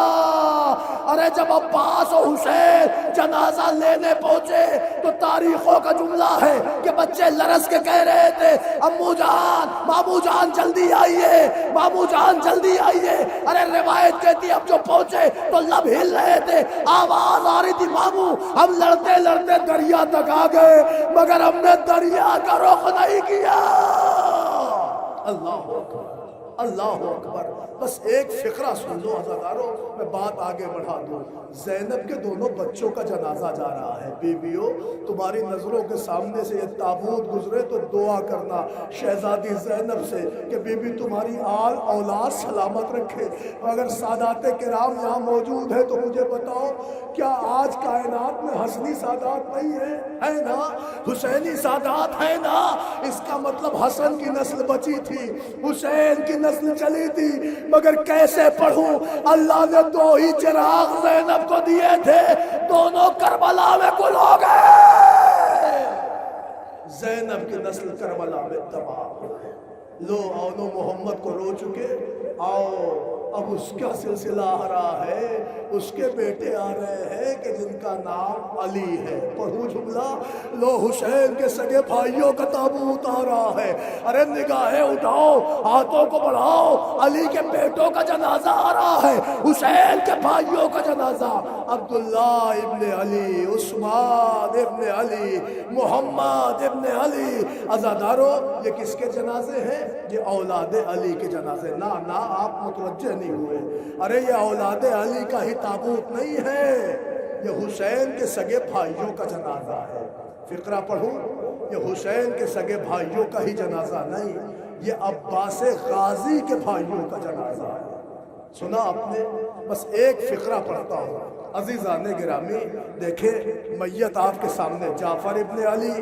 ارے جب عباس و حسین جنازہ لینے پہنچے تو تاریخوں کا جملہ ہے کہ بچے لرز کے کہہ رہے تھے امو جان، مامو جان جلدی آئیے، مامو جان جلدی آئیے۔ ارے روایت کہتی اب جو پہنچے تو لب ہل رہے تھے، آواز آ رہی تھی مامو ہم لڑتے لڑتے دریا تک آ گئے، مگر ہم نے دریا کا رخ نہیں کیا۔ اللہ اکبر، اللہ اکبر۔ بس ایک فقرہ سن لو عزادارو، میں بات آگے بڑھا دوں۔ زینب کے دونوں بچوں کا جنازہ جا رہا ہے۔ بیویوں، تمہاری نظروں کے سامنے سے یہ تابوت گزرے تو دعا کرنا شہزادی زینب سے کہ بی بی تمہاری آل اولاد سلامت رکھے۔ اگر سادات کرام یہاں موجود ہے تو مجھے بتاؤ، کیا آج کائنات میں حسنی سادات نہیں ہے نا؟ حسینی سادات ہے نا؟ اس کا مطلب حسن کی نسل بچی تھی، حسین کی نسل چلی تھی، مگر کیسے پڑھوں؟ اللہ نے دو ہی چراغ زینب کو دیے تھے، دونوں کربلا میں گل ہو گئے۔ زینب کی نسل کربلا میں تباہ ہو گئے۔ لو اونو محمد کو رو چکے، آؤ اب اس کا سلسلہ آ رہا ہے، اس کے بیٹے آ رہے ہیں کہ جن کا نام علی ہے۔ پڑھوں جملہ، لو حسین کے سگے بھائیوں کا تابوت آ رہا ہے۔ ارے نگاہیں اٹھاؤ، ہاتھوں کو بڑھاؤ، علی کے بیٹوں کا جنازہ آ رہا ہے، حسین کے بھائیوں کا جنازہ۔ عبداللہ ابن علی، عثمان ابن علی، محمد ابن علی۔ عزادارو، یہ کس کے جنازے ہیں؟ یہ اولاد علی کے جنازے۔ نا آپ متوجہ نہیں ہوئے۔ ارے یہ اولاد علی کا ہی تابوت نہیں ہے، یہ حسین کے سگے بھائیوں کا جنازہ ہے۔ فقرہ پڑھوں، یہ حسین کے سگے بھائیوں کا ہی جنازہ نہیں، یہ عباس غازی کے بھائیوں کا جنازہ ہے۔ سنا آپ نے؟ بس ایک فقرہ پڑھتا ہوں۔ عزیزان گرامی، دیکھیں میت آپ کے سامنے، جعفر ابن علی،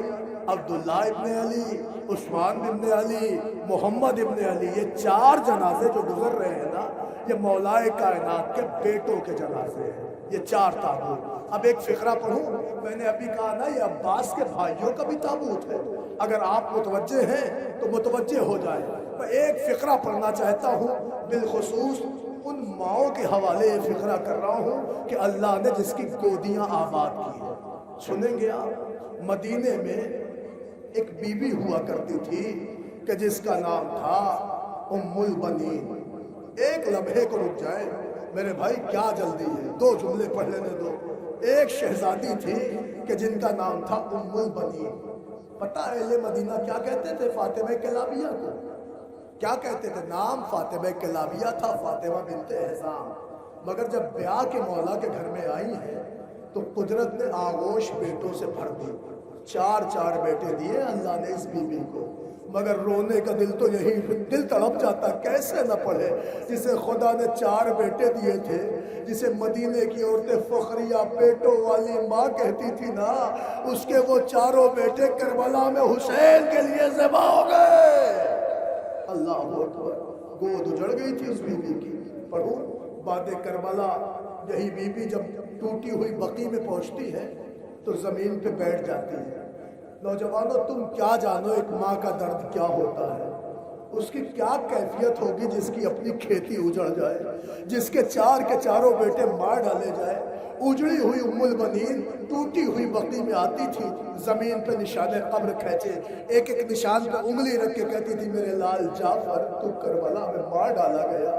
عبداللہ ابن علی، عثمان ابن علی، محمد ابن علی، یہ چار جنازے جو گزر رہے ہیں نا، یہ مولا کائنات کے بیٹوں کے جنازے ہیں، یہ چار تابوت۔ اب ایک فقرہ پڑھوں، میں نے ابھی کہا نا یہ عباس کے بھائیوں کا بھی تابوت ہے، اگر آپ متوجہ ہیں تو متوجہ ہو جائیں۔ میں ایک فقرہ پڑھنا چاہتا ہوں، بالخصوص ان ماؤں کے حوالے یہ فقرہ کر رہا ہوں کہ اللہ نے جس کی گودیاں آباد کی ہیں۔ سنیں گے آپ، مدینے میں ایک بی بی ہوا کرتی تھی کہ جس کا نام تھا ام البنین۔ ایک لمحے کو رک جائیں میرے بھائی، کیا جلدی ہے، دو جملے پڑھ لینے دو۔ ایک شہزادی تھی کہ جن کا نام تھا ام البنین۔ پتہ اہل مدینہ کیا کہتے تھے فاطمہ کلابیہ کو؟ کیا کہتے تھے؟ نام فاطمہ کلابیہ تھا، فاطمہ بنت حزام، مگر جب بیاہ کے مولا کے گھر میں آئی ہیں تو قدرت نے آغوش بیٹوں سے بھر دی، چار چار بیٹے دیے اللہ نے اس بی بی کو۔ مگر رونے کا دل تو یہی، دل تڑپ جاتا کیسے نہ پڑھے جسے خدا نے چار بیٹے دیے تھے، جسے مدینے کی عورتیں فخریہ بیٹوں والی ماں کہتی تھی نا، اس کے وہ چاروں بیٹے کربلا میں حسین کے لیے ذبح ہو گئے۔ اللہ اکبر، گود اجڑ گئی تھی اس بیوی کی۔ پڑھو بعد کربلا، یہی بیوی جب ٹوٹی ہوئی بقی میں پہنچتی ہے تو زمین پہ بیٹھ جاتی ہے۔ نوجوانوں تم کیا جانو ایک ماں کا درد کیا ہوتا ہے، اس کی کیا کیفیت ہوگی جس کی اپنی کھیتی اجڑ جائے، جس کے چاروں بیٹے مار ڈالے جائے۔ اجڑی ہوئی ام البنین ٹوٹی ہوئی بقی میں آتی تھی، زمین پہ نشان قبر کھینچے، ایک ایک نشان پہ انگلی رکھ کے کہتی تھی میرے لال جعفر تو کربلا میں مار ڈالا گیا،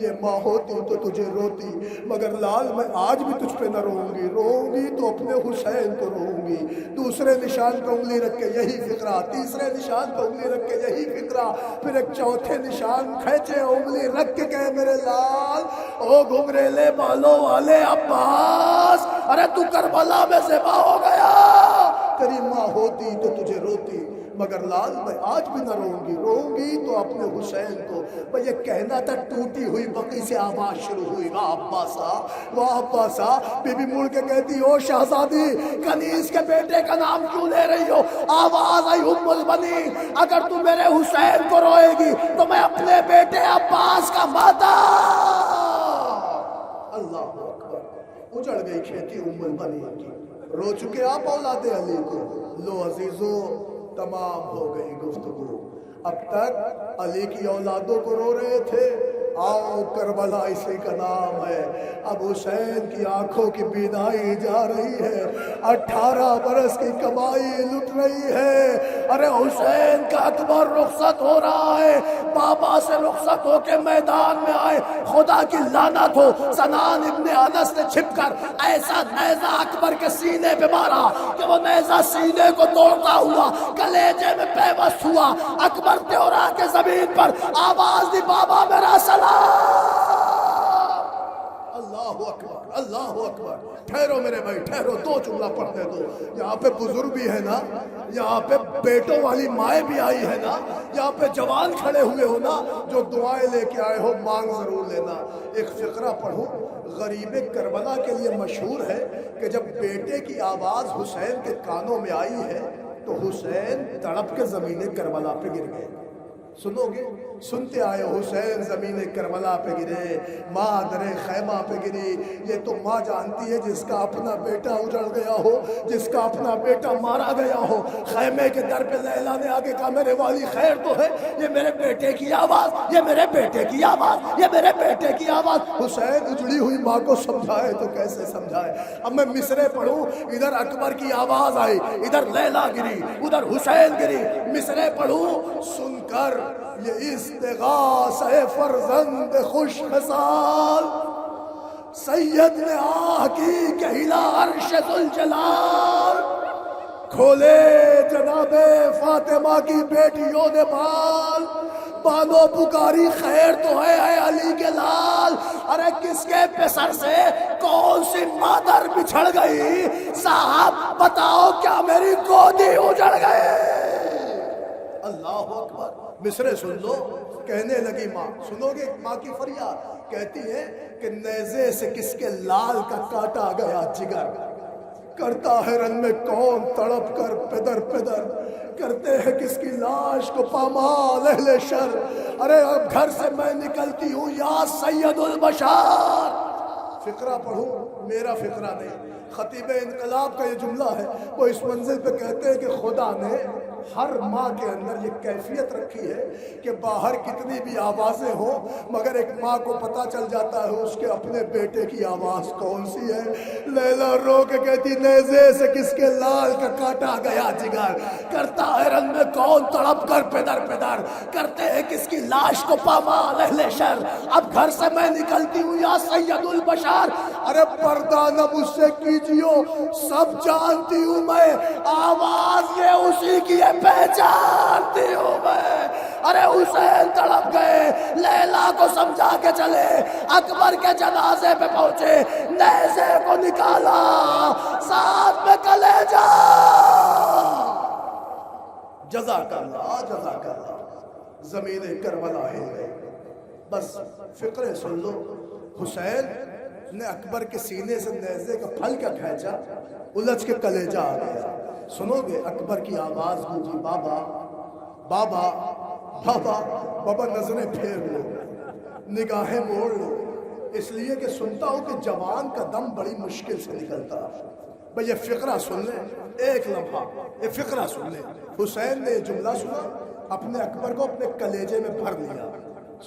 یہ ماں ہوتی تو تجھے روتی، مگر لال میں آج بھی تجھ پہ نہ روؤں گی، روؤں گی تو اپنے حسین کو روؤں گی۔ دوسرے نشان پہ انگلی رکھ کے یہی فقرہ، تیسرے نشان پہ انگلی رکھ کے یہی فقرہ، پھر ایک چوتھے نشان کھینچے انگلی رکھ کے کہے میرے لال او گھنگریلے بالوں والے عباس، ارے تو کربلا میں ذبح ہو گیا، تیری ماں ہوتی تو تجھے روتی، مگر لال میں آج بھی نہ روؤں گی تو اپنے حسین کو۔ میں یہ کہنا تھا ٹوٹی ہوئی بقی سے آواز شروع ہوئی، واہ عباسا واہ عباسا۔ بی بی مڑ کے کہتی او شہزادی کنیز کے بیٹے کا نام کیوں لے رہی ہو؟ آواز آئی ام البنین اگر تو میرے حسین کو روئے گی تو میں اپنے بیٹے عباس کا ماتا۔ اللہ اکبر، اجڑ گئی کھیتی ام البنین کی، رو چکے آپ اولاد علی کو۔ لو عزیزو تمام ہو گئی گفتگو، اب تک علی کی اولادوں کو رو رہے تھے، آؤ کربلا اسی کا نام ہے۔ اب حسین کی آنکھوں کی بینائی جا رہی ہے، 18 برس کی کمائی لٹ رہی ہے۔ ارے حسین کا اکبر رخصت ہو رہا ہے، بابا سے رخصت ہو کے میدان میں آئے، خدا کی لعنت ہو سنان ابن انس نے چھپ کر ایسا نیزہ اکبر کے سینے پہ مارا کہ وہ نیزہ سینے کو توڑتا ہوا کلیجے میں پیوست ہوا۔ اکبر تیورا کے زمین پر آواز دی بابا میرا سلام۔ اللہ اکبر اللہ اکبر۔ ٹھہرو میرے بھائی ٹھہرو، دو جملہ پڑھنے دو، یہاں پہ بزرگ بھی ہے نا، یہاں پہ بیٹوں والی مائیں بھی آئی ہے نا، یہاں پہ جوان کھڑے ہوئے ہو نا، جو دعائیں لے کے آئے ہو مانگ ضرور لینا۔ ایک فقرہ پڑھو، غریب کربلا کے لیے مشہور ہے کہ جب بیٹے کی آواز حسین کے کانوں میں آئی ہے تو حسین تڑپ کے زمین کربلا پہ گر گئے۔ سنو گے، سنتے آئے حسین زمین کربلا پہ گرے، ماں در خیمہ پہ گری۔ یہ تو ماں جانتی ہے جس کا اپنا بیٹا اجڑ گیا ہو، جس کا اپنا بیٹا مارا گیا ہو، خیمے کے در پہ لیلا نے آگے کہا میرے والی خیر تو ہے، یہ میرے بیٹے کی آواز، یہ میرے بیٹے کی آواز، یہ میرے بیٹے کی آواز۔ حسین اجڑی ہوئی ماں کو سمجھائے تو کیسے سمجھائے؟ اب میں مصرے پڑھوں، ادھر اکبر کی آواز آئی، ادھر لیلا گری، ادھر حسین گری۔ مصرے پڑھوں، سن کر یہ استغاثہ فرزند خوش مثال، سید نے آہ کی کہ ہلا عرش ذوالجلال، کھولے جناب فاطمہ کی بیٹیوں نے بال، بانو پکاری خیر تو ہے اے علی کے لال۔ ارے کس کے پسر سے کون سی مادر بچھڑ گئی، صاحب بتاؤ کیا میری گودی اجڑ گئی؟ اللہ اکبر۔ مصرے سن لو، کہنے لگی ماں، سنو گے ماں کی فریاد، کہتی ہے کہ نیزے سے کس کے لال کا کاٹا گیا جگر، کرتا ہے رن میں کون تڑپ کر پدر پدر، کرتے ہیں کس کی لاش کو پامال اہل شر، ارے اب گھر سے میں نکلتی ہوں یا سید البشر۔ فقرہ پڑھوں، میرا فقرہ نہیں، خطیب انقلاب کا یہ جملہ ہے، وہ اس منزل پہ کہتے ہیں کہ خدا نے ہر ماں کے اندر یہ کیفیت رکھی ہے کہ باہر کتنی بھی آوازیں ہوں مگر ایک ماں کو پتا چل جاتا ہے اس کے اپنے بیٹے کی آواز کون سی ہے۔ لیلا رو کے کہتی نیزے سے کس کے لال کا کاٹا گیا جگر، کرتا ہے رن میں کون تڑپ کر پدر پدر، کرتے ہیں کس کی لاش کو پامال اہل شر، اب گھر سے میں نکلتی ہوں یا سید البشر۔ ارے پردہ نہ مجھ سے کیجیو، سب جانتی ہوں میں، آواز یہ اسی کی ہے پہچانتی ہوں میں۔ ارے حسین تڑپ گئے، لیلا کو سمجھا کے چلے، اکبر کے جنازے پہ پہنچے، نیزے کو نکالا، ساتھ میں کلیجہ۔ جزاک اللہ جزاک اللہ۔ زمین کربلا ہل گئی۔ بس فقرے سن لو، حسین نے اکبر کے سینے سے نیزے کا پھل کا کھینچا، الجھ کے کلیجہ آ گیا۔ سنو گے اکبر کی آواز گونجی، بابا بابا بابا بابا نظریں پھیر لو، نگاہیں موڑ لو، اس لیے کہ سنتا ہوں کہ جوان کا دم بڑی مشکل سے نکلتا۔ بھئی یہ فقرہ سن لیں، ایک لمحہ یہ فقرہ سن لیں۔ حسین نے یہ جملہ سنا، اپنے اکبر کو اپنے کلیجے میں بھر لیا۔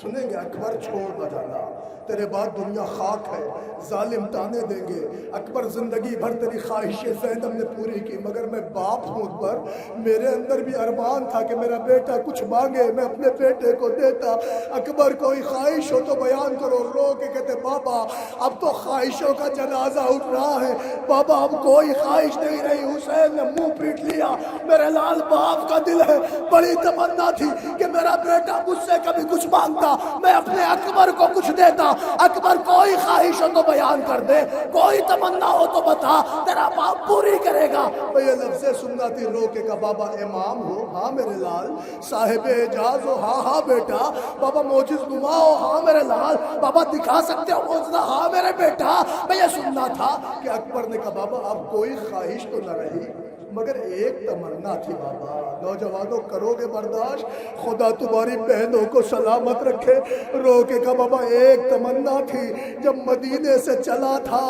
سنیں گے، اکبر چھوڑ نہ جانا، تیرے بعد دنیا خاک ہے، ظالم تانے دیں گے۔ اکبر زندگی بھر تیری خواہش زینب نے پوری کی، مگر میں باپ ہوں اکبر، میرے اندر بھی ارمان تھا کہ میرا بیٹا کچھ مانگے میں اپنے بیٹے کو دیتا۔ اکبر کوئی خواہش ہو تو بیان کرو۔ رو کے کہتے بابا اب تو خواہشوں کا جنازہ اٹھ رہا ہے، بابا اب کوئی خواہش نہیں رہی۔ حسین نے منہ پیٹ لیا، میرے لال باپ کا دل ہے، بڑی تمنا تھی کہ میرا بیٹا مجھ سے کبھی کچھ مانگتا، میں اپنے اکبر کو کچھ دیتا۔ اکبر کوئی خواہش ہو تو بیان کر دے، کوئی تمنا ہو تو بتا، تیرا باپ پوری کرے گا۔ یہ لفظ سننا تھی رو کے کا بابا امام ہو ہاں میرے لال، صاحب اعجاز ہو ہاں ہاں بیٹا، بابا موجز نما ہو ہاں میرے لال، بابا دکھا سکتے ہو موجزہ ہاں میرے بیٹا۔ میں یہ سننا تھا کہ اکبر نے کہا بابا اب کوئی خواہش تو نہ رہی، مگر ایک تمنا تھی بابا۔ نوجوانوں کرو گے برداشت، خدا تمہاری بہنوں کو سلامت رکھے۔ رو کے کہا بابا ایک تمنا تھی، جب مدینے سے چلا تھا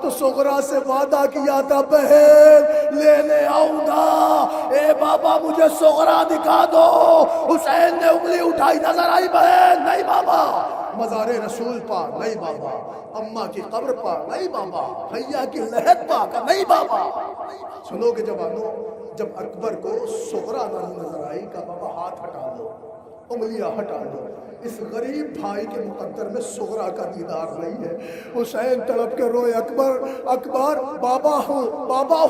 تو صغرا سے وعدہ کیا تھا بہن لینے آؤں گا، اے بابا مجھے صغرا دکھا دو۔ حسین نے انگلی اٹھائی، نظر آئی بہن؟ نہیں بابا۔ مزار رسول پا؟ نہیں بابا۔ اماں کی قبر پا؟ نہیں بابا۔ حیا کی لہد پا؟ نہیں بابا۔ سنو کہ جوانوں، جب اکبر کو صغرا نظر آئی کہ بابا ہاتھ ہٹا لو، انگلیاں ہٹا لو، اس غریب بھائی کے مقدر میں صغرا کا دیدار نہیں ہے۔ حسین تڑپ کے روئے، اکبر اکبر بابا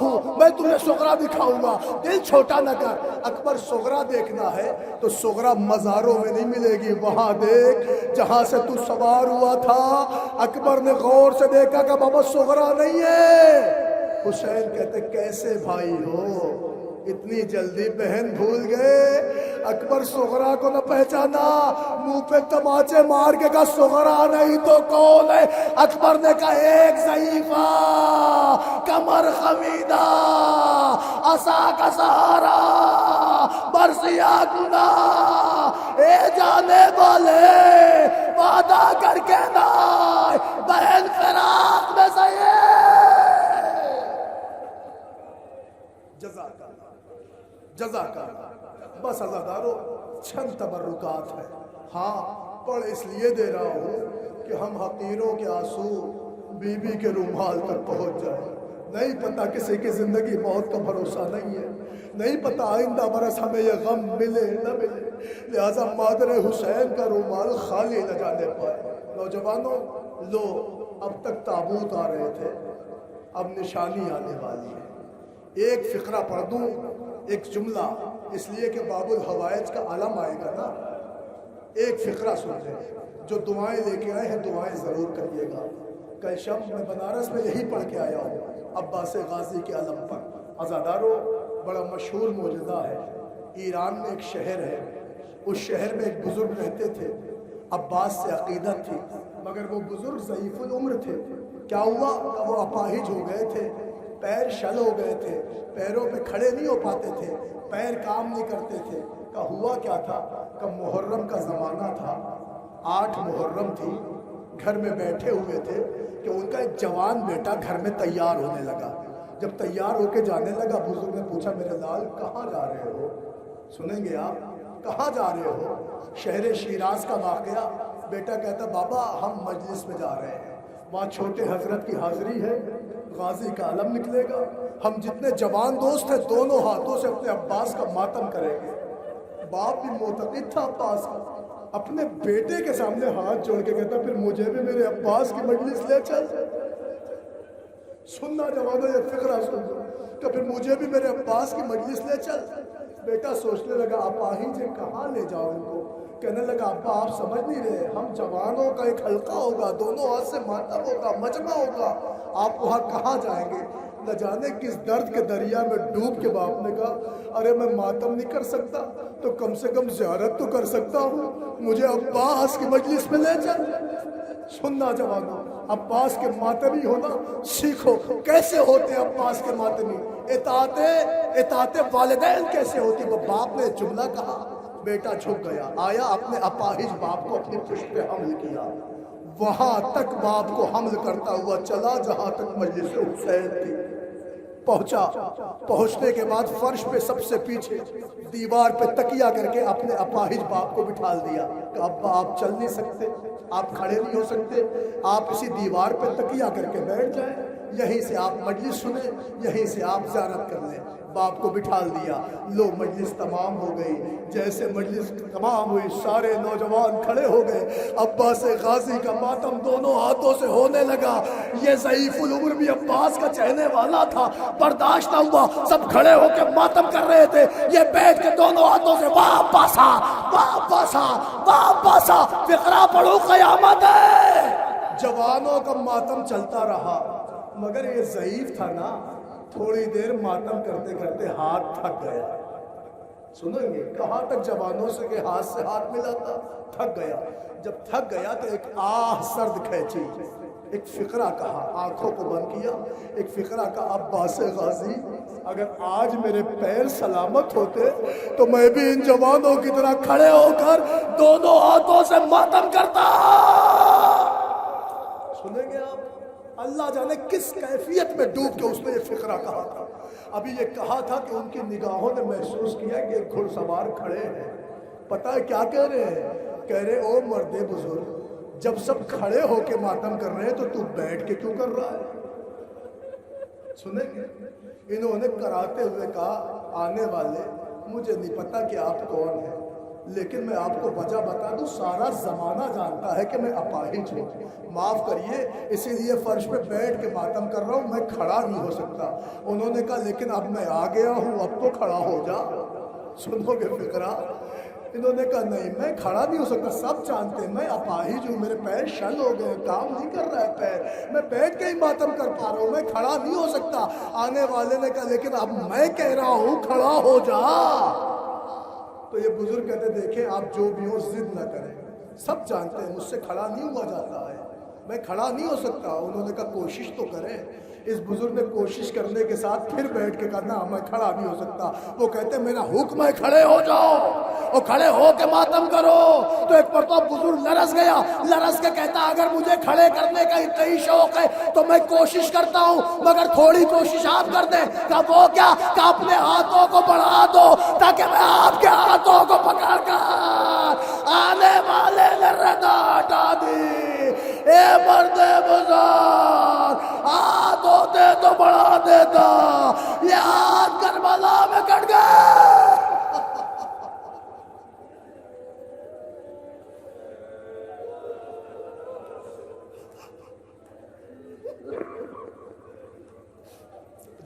ہوں میں تمہیں صغرا دکھاؤں گا، دل چھوٹا نہ کر۔ اکبر صغرا دیکھنا ہے تو صغرا مزاروں میں نہیں ملے گی، وہاں دیکھ جہاں سے تو سوار ہوا تھا۔ اکبر نے غور سے دیکھا کہ بابا صغرا نہیں ہے۔ حسین کہتے کیسے بھائی ہو، اتنی جلدی بہن بھول گئے؟ اکبر صغرا کو نہ پہچانا، منہ پہ تماچے مار کے کہا صغرا نہیں تو کون ہے؟ اکبر نے کہا ایک ضعیفہ، کمر خمیدہ، عصا کا سہارا، برسیا گنا، اے جانے والے وعدہ کر کے نہ بہن فراق میں سہی۔ جزاک اللہ۔ بس عزادارو چند تبرکات ہے، ہاں پڑھ اس لیے دے رہا ہوں کہ ہم حقیروں کے آنسو بی بی کے رومال تک پہنچ جائیں۔ نہیں پتہ کسی کی زندگی موت کا بھروسہ نہیں ہے، نہیں پتہ آئندہ برس ہمیں یہ غم ملے نہ ملے، لہٰذا مادر حسین کا رومال خالی نہ جانے پائے۔ نوجوانوں لو، اب تک تابوت آ رہے تھے، اب نشانی آنے والی ہے۔ ایک فقرہ پڑھ دوں، ایک جملہ، اس لیے کہ باب الحوائج کا عالم آئے گا نا۔ ایک فقرہ سن لیں، جو دعائیں لے کے آئے ہیں دعائیں ضرور کریے گا۔ کل شب میں بنارس میں یہی پڑھ کے آیا ہوں، عباس غازی کے علم پر۔ عزادارو بڑا مشہور معجزہ ہے، ایران میں ایک شہر ہے، اس شہر میں ایک بزرگ رہتے تھے، عباس سے عقیدت تھی، مگر وہ بزرگ ضعیف العمر تھے۔ کیا ہوا کہ وہ اپاہج ہو گئے تھے، پیر شل ہو گئے تھے، پیروں پہ کھڑے نہیں ہو پاتے تھے، پیر کام نہیں کرتے تھے۔ کہ ہوا کیا تھا کہ محرم کا زمانہ تھا، 8 محرم تھی، گھر میں بیٹھے ہوئے تھے کہ ان کا ایک جوان بیٹا گھر میں تیار ہونے لگا۔ جب تیار ہو کے جانے لگا، بزرگ نے پوچھا میرے لال کہاں جا رہے ہو؟ سنیں گے آپ، کہاں جا رہے ہو؟ شہر شیراز کا واقعہ۔ بیٹا کہتا بابا ہم مجلس میں جا رہے ہیں، وہاں چھوٹے حضرت کی حاضری ہے، غازی کا علم نکلے گا، ہم جتنے جوان دوست ہیں دونوں ہاتھوں سے اپنے عباس کا ماتم کریں گے۔ باپ بھی معتقد تھا عباس کا، اپنے بیٹے کے سامنے ہاتھ جوڑ کے کہتا پھر مجھے بھی میرے عباس کی مجلس لے چل۔ سننا جوانوں یہ فقرہ سن دو کہ پھر مجھے بھی میرے عباس کی مجلس لے چل۔ بیٹا سوچنے لگا اپاہج سے کہاں لے جاؤ ان کو؟ کہنے لگا ابا آپ سمجھ نہیں رہے، ہم جوانوں کا ایک حلقہ ہوگا، دونوں ہاتھ سے ماتم ہوگا، مجمع ہوگا، آپ وہاں کہاں جائیں گے؟ نہ جانے کس درد کے دریا میں ڈوب کے باپ نے کہا ارے میں ماتم نہیں کر سکتا تو کم سے کم زیارت تو کر سکتا ہوں، مجھے عباس کی مجلس میں لے چل۔ سننا جوانوں، عباس کے ماتمی ہونا سیکھو۔ کیسے ہوتے عباس کے ماتمی؟ اطاعت والدین کیسے ہوتی؟ وہ باپ نے جملہ کہا، بیٹا جھک گیا، آیا اپنے اپاہج باپ کو اپنی پشت پہ حمل کیا، وہاں تک باپ کو حمل کرتا ہوا چلا جہاں تک مجلس حسین تھی، پہنچا، پہنچنے کے بعد فرش پہ سب سے پیچھے دیوار پہ تکیہ کر کے اپنے اپاہج باپ کو بٹھال دیا کہ ابا آپ چل نہیں سکتے، آپ کھڑے نہیں ہو سکتے، آپ اسی دیوار پہ تکیہ کر کے بیٹھ جائیں، یہیں سے آپ مجلس سنیں، یہیں سے آپ زیارت کر لیں۔ باپ کو بٹھال دیا، لو مجلس تمام ہو گئی۔ جیسے مجلس تمام ہوئی سارے نوجوان کھڑے ہو گئے، عباس غازی کا ماتم دونوں ہاتھوں سے ہونے لگا۔ یہ ضعیف العمر بھی عباس کا چہنے والا تھا، برداشت نہ ہوا، سب کھڑے ہو کے ماتم کر رہے تھے، یہ بیٹھ کے دونوں ہاتھوں سے واپس آ واپس آ واپس آ، فقرہ پڑھو قیامت ہے۔ جوانوں کا ماتم چلتا رہا، مگر یہ ضعیف تھا نا، تھوڑی دیر ماتم کرتے کرتے ہاتھ تھک گیا۔ سنیں گے کہاں تک جوانوں سے کہ ہاتھ سے ہاتھ ملاتا، تھک گیا۔ جب تھک گیا تو ایک آہ سرد کھینچی، ایک فقرہ کہا، آنکھوں کو بند کیا، ایک فقرہ کہا، عباس غازی اگر آج میرے پیر سلامت ہوتے تو میں بھی ان جوانوں کی طرح کھڑے ہو کر دونوں ہاتھوں سے ماتم کرتا۔ سنیں گے آپ، اللہ جانے کس کیفیت میں ڈوب کے اس نے یہ فقرہ کہا تھا۔ ابھی یہ کہا تھا کہ ان کی نگاہوں نے محسوس کیا کہ ایک گھڑ سوار کھڑے ہیں، پتہ ہے کیا کہہ رہے ہیں؟ کہہ رہے او مرد بزرگ، جب سب کھڑے ہو کے ماتم کر رہے ہیں تو بیٹھ کے کیوں کر رہا ہے؟ سنیں گے انہوں نے کراتے ہوئے کہا، آنے والے مجھے نہیں پتا کہ آپ کون ہیں، لیکن میں آپ کو وجہ بتا دوں، سارا زمانہ جانتا ہے کہ میں اپاہج ہوں، معاف کریے، اسی لیے فرش پہ بیٹھ کے ماتم کر رہا ہوں، میں کھڑا نہیں ہو سکتا۔ انہوں نے کہا لیکن اب میں آ گیا ہوں، اب تو کھڑا ہو جا۔ سنو گے فقرہ؟ انہوں نے کہا نہیں میں کھڑا نہیں ہو سکتا، سب جانتے ہیں میں اپاہج ہوں، میرے پیر شل ہو گئے، کام نہیں کر رہا ہے پیر، میں بیٹھ کے ہی ماتم کر پا رہا ہوں، میں کھڑا نہیں ہو سکتا۔ آنے والے نے کہا لیکن اب میں کہہ رہا ہوں کھڑا ہو جا۔ تو یہ بزرگ کہتے دیکھیں آپ جو بھی ہو ضد نہ کریں، سب جانتے ہیں مجھ سے کھڑا نہیں ہوا جاتا ہے، میں کھڑا نہیں ہو سکتا۔ انہوں نے کہا کوشش تو کریں۔ اس بزرگ نے کوشش کرنے کے ساتھ پھر بیٹھ کے کہا نہ میں کھڑا نہیں ہو سکتا۔ وہ کہتے میرا حکم ہے کھڑے ہو جاؤ اور کھڑے ہو کے ماتم کرو۔ تو ایک مرتبہ بزرگ لرز گیا، لرز کے کہتا اگر مجھے کھڑے کرنے کا اتنا شوق ہے تو میں کوشش کرتا ہوں، مگر تھوڑی کوشش آپ کر دیں۔ کہا وہ کیا؟ کہ اپنے ہاتھوں کو بڑھا دو تاکہ میں آپ کے ہاتھوں کو پکڑ کر آنے والے نے ردا ہٹا دی۔ اے مرد بزرگ ہاتھ ہوتے تو بڑھا دیتا، یہ ہاتھ کربلا میں کٹ گئے۔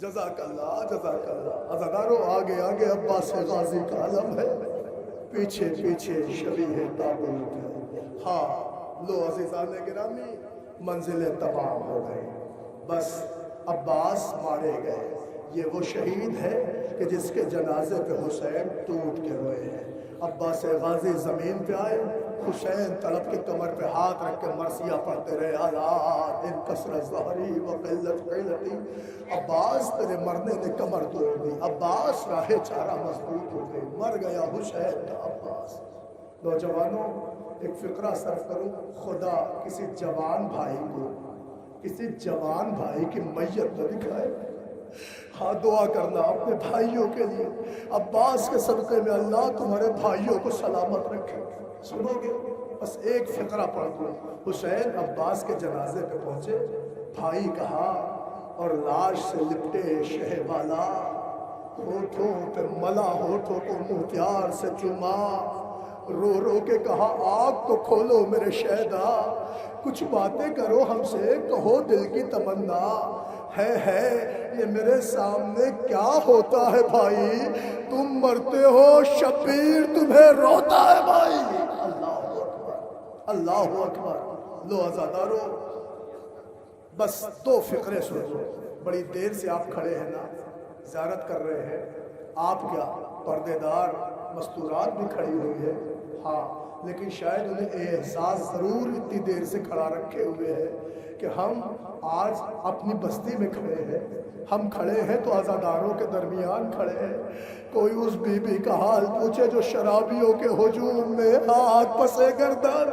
جزاک اللہ جزاک اللہ۔ عزادارو آگے آگے عباس غازی کا علم ہے، پیچھے پیچھے شبیہ تابوت ہے۔ ہاں لو عزیزان گرامی، منزلیں تمام ہو گئی، بس عباس مارے گئے۔ یہ وہ شہید ہے کہ جس کے جنازے پہ حسین ٹوٹ کے روئے ہیں۔ عباس غازی زمین پہ آئے، حسین تڑپ کے کمر پہ ہاتھ رکھ کے مرثیہ پڑھتے رہے، اللہ ان کثرت ظہری و قلت حیلتی، عباس تیرے مرنے نے کمر توڑ دی، عباس راہ چارہ مضبوط ہو گئی، مر گیا حسین کا عباس۔ نوجوانوں ایک فقرہ صرف کروں، خدا کسی جوان بھائی کو، کسی جوان بھائی کی میت نہ دکھائے۔ ہاں دعا کرنا اپنے بھائیوں کے لیے، عباس کے صدقے میں اللہ تمہارے بھائیوں کو سلامت رکھے۔ سنو گے؟ بس ایک فقرہ پڑھ دوں۔ حسین عباس کے جنازے پہ پہنچے، بھائی کہا اور لاش سے لپٹے شہ والا، ہونٹوں پہ ملا ہونٹوں کو موتیار سے چوما، رو رو کے کہا آگ تو کھولو میرے شہدا، کچھ باتیں کرو ہم سے، کہو دل کی تمنا ہے یہ میرے سامنے کیا ہوتا ہے بھائی، تم مرتے ہو شبیر تمہیں روتا ہے بھائی۔ اللہ اکبر اللہ اکبر۔ لو عزادارو بس دو فقرے سنو، بڑی دیر سے آپ کھڑے ہیں نا، زیارت کر رہے ہیں، آپ کیا پردے دار مستورات بھی کھڑی ہوئی ہے، ہاں لیکن شاید انہیں احساس ضرور اتنی دیر سے کھڑا رکھے ہوئے ہے کہ ہم آج اپنی بستی میں کھڑے ہیں، ہم کھڑے ہیں تو عزاداروں کے درمیان کھڑے ہیں۔ کوئی اس بی بی کا حال پوچھے جو شرابیوں کے ہجوم میں ہاتھ پسے گردن۔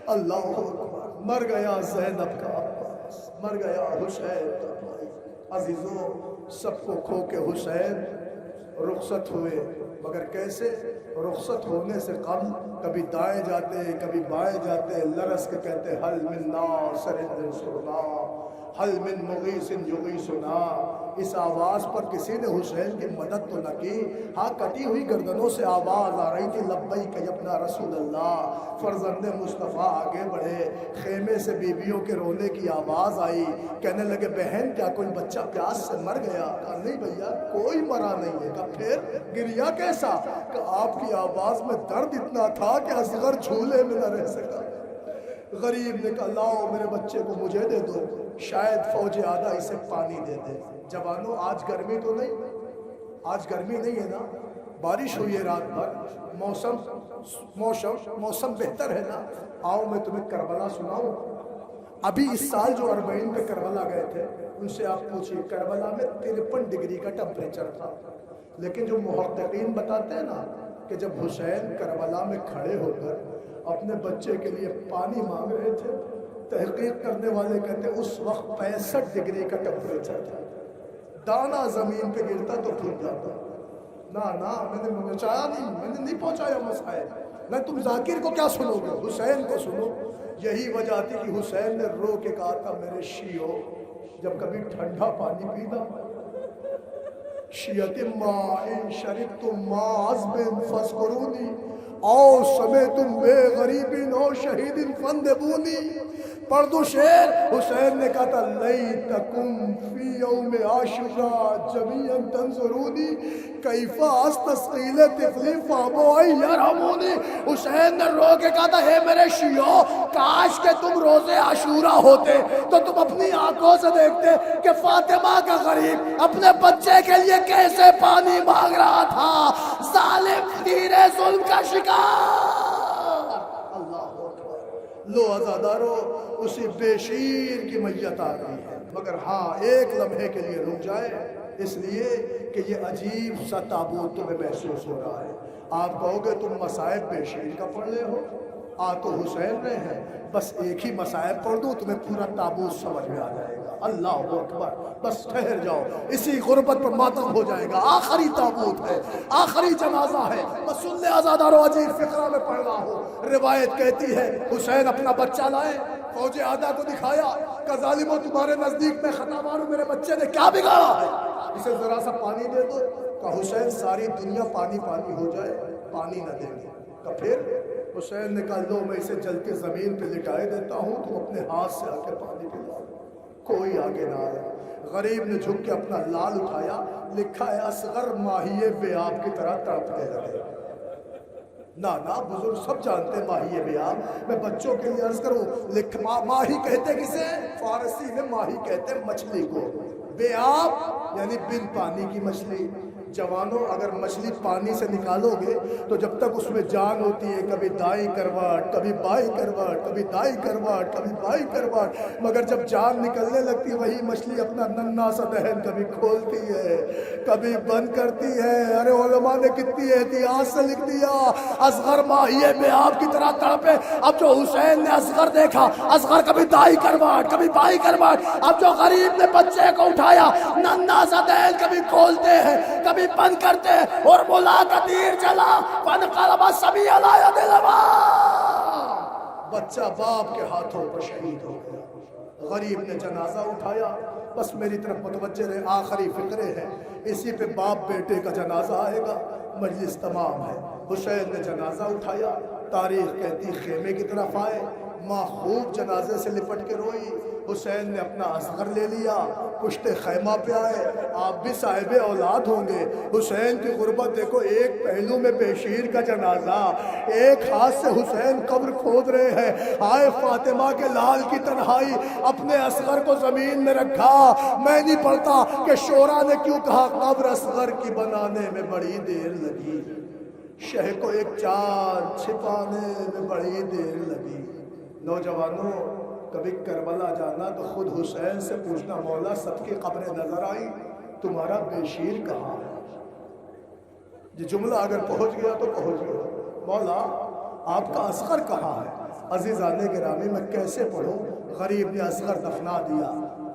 اللہ اکبر، مر گیا زینب کا عباس، مر گیا حسین کا بھائی۔ عزیزوں، سب کو کھو کے حسین رخصت ہوئے، مگر کیسے؟ رخصت ہونے سے قبل کبھی دائیں جاتے کبھی بائیں جاتے، لرس کے کہتے حل من ناصر ینصرنا، حل من مغیث یغیثنا۔ اس آواز پر کسی نے حسین کی مدد تو نہ کی، ہاں کٹی ہوئی گردنوں سے آواز آ رہی تھی لبیک یا ابن رسول اللہ۔ فرزند مصطفیٰ آگے بڑھے، خیمے سے بیویوں کے رونے کی آواز آئی، کہنے لگے بہن کیا کوئی بچہ پیاس سے مر گیا؟ کہا نہیں بھیا کوئی مرا نہیں ہے۔ کہا پھر گریا کیسا؟ کہ آپ کی آواز میں درد اتنا تھا کہ اصغر جھولے میں نہ رہ سکا۔ غریب نے کہا لاؤ میرے بچے کو مجھے دے دو، شاید فوج آدھا اسے پانی دے دے۔ جوانوں آج گرمی تو نہیں، آج گرمی نہیں ہے نا، بارش ہوئی ہے رات بھر، موسم بہتر ہے نا۔ آؤ میں تمہیں کربلا سناؤں۔ ابھی اس سال جو 40 پہ کربلا گئے تھے ان سے آپ پوچھئے، کربلا میں 53 ڈگری کا ٹمپریچر تھا، لیکن جو محققین بتاتے ہیں نا کہ جب حسین کربلا میں کھڑے ہو کر اپنے بچے کے لیے پانی مانگ رہے تھے، تحقیق کرنے والے کہتے ہیں اس وقت 65 ڈگری کا ٹمپریچر تھا، دانا زمین پہ گرتا تو پھٹ جاتا۔ نا میں نے پہنچایا نہیں، میں نے نہیں پہنچایا مسائل، میں تم ذاکر کو کیا سنو گے، حسین کو سنو۔ یہی وجہ تھی کہ حسین نے رو کے کہا تھا میرے شیعو، جب کبھی ٹھنڈا پانی پینا، شیعت ماء شربتم ماء عذب فاذکرونی او سمعتم بے غریب او شہید فاندبونی۔ پڑھ دو شعر۔ حسین نے کہا تھا لیتکم فی یوم عاشوراء جمیعا تنظرونی کیف استسقی لطفل فابوا ان یرحمونی۔ حسین نے رو کے کہا تھا اے میرے شیعو، کاش کہ تم روز عاشوراء ہوتے تو تم اپنی آنکھوں سے دیکھتے کہ فاطمہ کا غریب اپنے بچے کے لیے کیسے پانی مانگ رہا تھا، ظالم تیر ظلم کا شکار۔ اللہ اکبر۔ لو عزادارو، اسی بے شیر کی میت آ گئی ہے، مگر ہاں ایک لمحے کے لیے رک جائے، اس لیے کہ یہ عجیب سا تابوت تمہیں محسوس ہو رہا ہے۔ آپ کہو گے تم مصائب بے شیر کا پڑھ لے ہو، تو حسین نے ہے، بس ایک ہی مصائب پڑھ دوں تمہیں پورا تابوت سمجھ میں آ جائے گا۔ اللہ اکبر، بس ٹھہر جاؤ، اسی غربت پر ماتم ہو جائے گا۔ آخری تابوت ہے، آخری جنازہ ہے، بس سن لے عزادارو، عجیب فقرہ میں پڑھ رہا ہوں۔ روایت کہتی ہے حسین اپنا بچہ لائے، فوج آدھا کو دکھایا کہ ظالموں تمہارے نزدیک میں خطا ماروں، میرے بچے نے کیا بگاڑا ہے، اسے ذرا سا پانی دے دو۔ کہ حسین ساری دنیا پانی پانی ہو جائے، پانی نہ دیں گے۔ کہ پھر حسین نے کہا لو میں اسے جل کے زمین پہ لٹائے دیتا ہوں، تم اپنے ہاتھ سے آ کے پانی پلاؤ۔ کوئی آگے نہ آیا۔ غریب نے جھک کے اپنا لال اٹھایا، لکھا ہے اصغر ماہی بیاب کی طرح تڑپنے لگے۔ نا بزرگ سب جانتے ہیں ماہی بیاب، میں بچوں کے لیے عرض کروں، ماہی کہتے کسے؟ فارسی میں ماہی کہتے ہیں مچھلی کو، بیاب یعنی بن پانی کی مچھلی۔ جوانوں اگر مچھلی پانی سے نکالو گے تو جب تک اس میں جان ہوتی ہے کبھی دائیں کروٹ کبھی بائیں کروٹ، کبھی دائیں کروٹ کبھی بائیں کروٹ، مگر جب جان نکلنے لگتی ہے وہی مچھلی اپنا ننھا سا دہن کبھی کھولتی ہے کبھی بند کرتی ہے۔ ارے علماء نے کتنی احتیاط سے لکھ دیا اصغر ماہی بیاب کی طرح تڑپے۔ اب جو حسین نے اصغر دیکھا، اصغر کبھی دائیں کروٹ کبھی بائیں کروٹ، اب جو غریب نے بچے کو اٹھایا، ننھا سا دہن کبھی کھولتے ہیں کبھی بند کرتے، اور مولا کا تیر چلا فانقلب الصبی علی ید الابا، بچہ باپ کے ہاتھوں پر شہید ہو گیا۔ غریب نے جنازہ اٹھایا، بس میری طرف متوجہ رہے، آخری فقرے ہیں، اسی پہ باپ بیٹے کا جنازہ آئے گا، مجلس تمام ہے۔ حسین نے جنازہ اٹھایا، تاریخ کہتی خیمے کی طرف آئے، ماں خوب جنازے سے لپٹ کے روئی۔ حسین نے اپنا اصغر لے لیا، پشت خیمہ پہ آئے، آپ بھی صاحب اولاد ہوں گے۔ حسین کی غربت دیکھو، ایک پہلو میں بشیر کا جنازہ، ایک ہاتھ سے حسین قبر کھود رہے ہیں، آئے فاطمہ کے لال کی تنہائی، اپنے اصغر کو زمین میں رکھا۔ میں نہیں پڑھتا کہ شعراء نے کیوں کہا قبر اصغر کی بنانے میں بڑی دیر لگی، شہ کو ایک چار چھپانے میں بڑی دیر لگی۔ نوجوانوں کبھی کربلا جانا تو خود حسین سے پوچھنا، مولا سب کی قبریں نظر آئی، تمہارا بیشیر کہاں ہے؟ یہ جملہ اگر پہنچ گیا تو پہنچ گیا، مولا آپ کا اصغر کہاں ہے؟ عزیزان گرامی میں کیسے پڑھوں؟ غریب نے اصغر دفنا دیا۔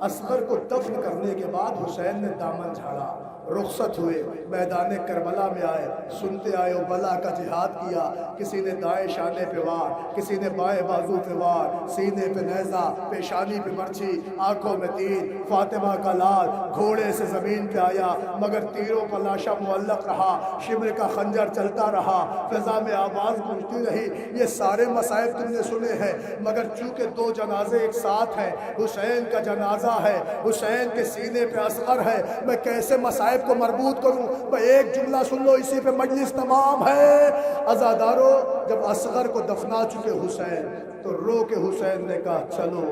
اصغر کو دفن کرنے کے بعد حسین نے دامن جھاڑا، رخصت ہوئے، میدان کربلا میں آئے، سنتے آئے و بلا کا جہاد کیا۔ کسی نے دائیں شانے پہ وار، کسی نے بائیں بازو پہ وار، سینے پہ نیزہ، پیشانی پہ مرچی، آنکھوں میں تیر، فاطمہ کا لال گھوڑے سے زمین پہ آیا، مگر تیروں کا لاشا معلق رہا، شمر کا خنجر چلتا رہا، فضا میں آواز گونجتی رہی۔ یہ سارے مصائب تم نے سنے ہیں، مگر چونکہ دو جنازے ایک ساتھ ہیں، حسین کا جنازہ ہے، حسین کے سینے پہ اصغر ہے، میں کیسے مصائب کو مربوط کروں؟ میں ایک جملہ سن لو، اسی پہ مجلس تمام ہے۔ عزادارو، جب اصغر کو دفنا چکے حسین تو رو کے حسین نے کہا چلو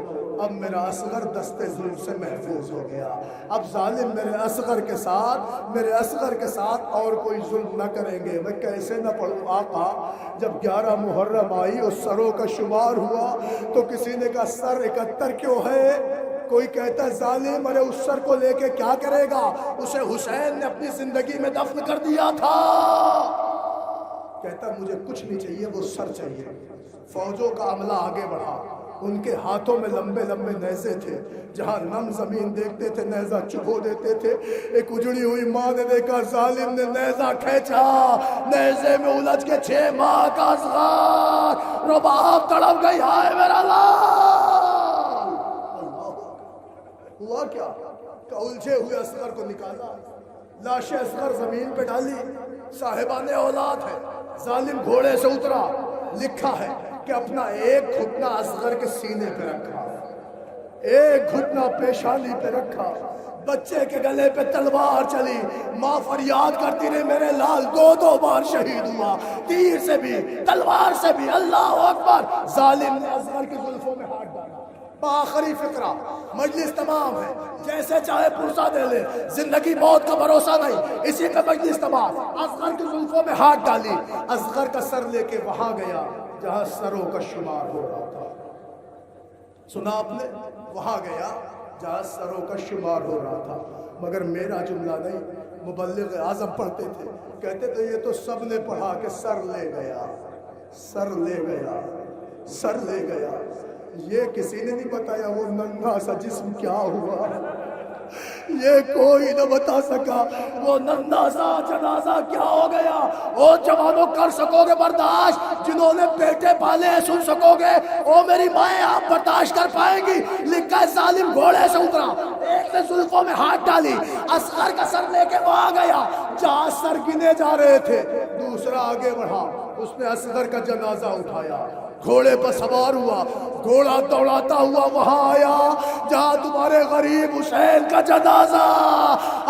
اب میرا اصغر دست ظلم سے محفوظ ہو گیا، اب ظالم میرے اصغر کے ساتھ اور کوئی ظلم نہ کریں گے۔ میں کیسے نہ پڑھوں آقا؟ جب 11 محرم آئی اور سروں کا شمار ہوا تو کسی نے کہا سر 71 کیوں ہے؟ کوئی کہتا ہے ظالم ارے اس سر کو لے کے کیا کرے گا، اسے حسین نے اپنی زندگی میں دفن کر دیا تھا۔ کہتا مجھے کچھ نہیں چاہیے، وہ سر چاہیے۔ فوجوں کا عملہ آگے بڑھا، ان کے ہاتھوں میں لمبے لمبے نیزے تھے، جہاں نم زمین دیکھتے تھے نیزہ چبھو دیتے تھے۔ ایک اجڑی ہوئی ماں نے دیکھا، ظالم نے نیزہ کھینچا، نیزے میں الجھ کے 6 ماہ کا اصغر رباب تڑپ گئی، ہائے میرا لال۔ ہوا کیا کہ الجھے ہوئے اصغر کو نکالا، لاش اصغر زمین پہ ڈالی، صاحبان اولاد ہے، ظالم گھوڑے سے اترا، لکھا ہے کہ اپنا ایک گھٹنا اصغر کے سینے پہ رکھا، ایک گھٹنا پیشانی پہ رکھا، بچے کے گلے پہ تلوار چلی، ماں فریاد کرتی رہی میرے لال 2 بار شہید ہوا، تیر سے بھی تلوار سے بھی، اللہ اکبر۔ ظالم نے اصغر کی زلفوں میں ہاتھ ڈالا۔ آخری فقرہ، مجلس تمام ہے، جیسے چاہے پرسہ دے لے، زندگی موت کا بھروسہ نہیں، اسی پہ مجلس تمام۔ اصغر کی زلفوں میں ہاتھ ڈالی، اصغر کا سر لے کے وہاں گیا جہاں سروں کا شمار ہو رہا تھا۔ سنا آپ نے؟ وہاں گیا جہاں سروں کا شمار ہو رہا تھا، مگر میرا جملہ نہیں، مبلغ اعظم پڑھتے تھے، کہتے تھے یہ تو سب نے پڑھا کہ سر لے گیا، سر لے گیا، سر لے گیا۔ یہ کسی نے نہیں بتایا وہ ننھا سا جسم کیا ہوا، یہ کوئی نہ بتا سکا وہ ننھا سا جنازہ کیا ہو گیا۔ او جوانوں کر سکو گے برداشت، جنہوں نے بیٹے پالے ہیں سن سکو گے، او میری مائیں آپ برداشت کر پائیں گی۔ لکھا ہے ظالم گھوڑے سے اترا، ایک نے زلفوں میں ہاتھ ڈالی، اصغر کا سر لے کے وہاں گیا جہاں سر گنے جا رہے تھے، دوسرا آگے بڑھا، اس نے اصغر کا جنازہ اٹھایا، گھوڑے پر سوار ہوا، گھوڑا دوڑاتا ہوا وہاں آیا جہاں تمہارے غریب حسین کا جنازہ،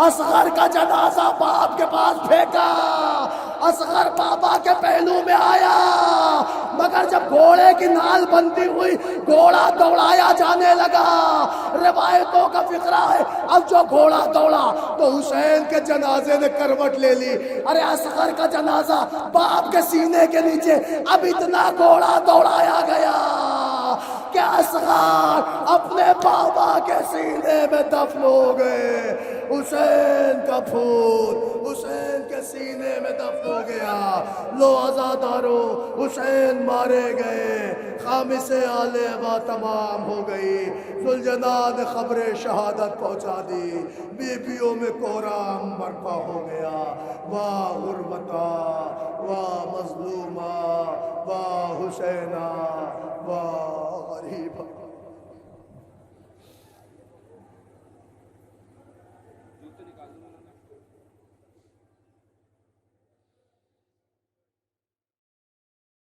اصغر کا جنازہ باپ کے پاس پھینکا، اصغر بابا کے پہلو میں آیا، مگر جب گھوڑے کی نال بندی ہوئی گھوڑا دوڑایا جانے لگا۔ روایتوں کا فقرہ ہے اب جو گھوڑا دوڑا تو حسین کے جنازے نے کروٹ لے لی، ارے اصغر کا جنازہ باپ کے سینے کے نیچے، اب اتنا گھوڑا دوڑایا گیا کہ اصغر اپنے بابا کے سینے میں دفن ہو گئے۔ حسین کا پھول حسین کے سینے میں دفن ہو گیا۔ لو عزادارو، حسین مارے گئے، خامس آل ابا تمام ہو گئی، ذوالجلال نے خبر شہادت پہنچا دی، بیویوں میں کوہرام برپا ہو گیا۔ واہ غربتا، واہ مظلومہ، واہ حسینہ، واہ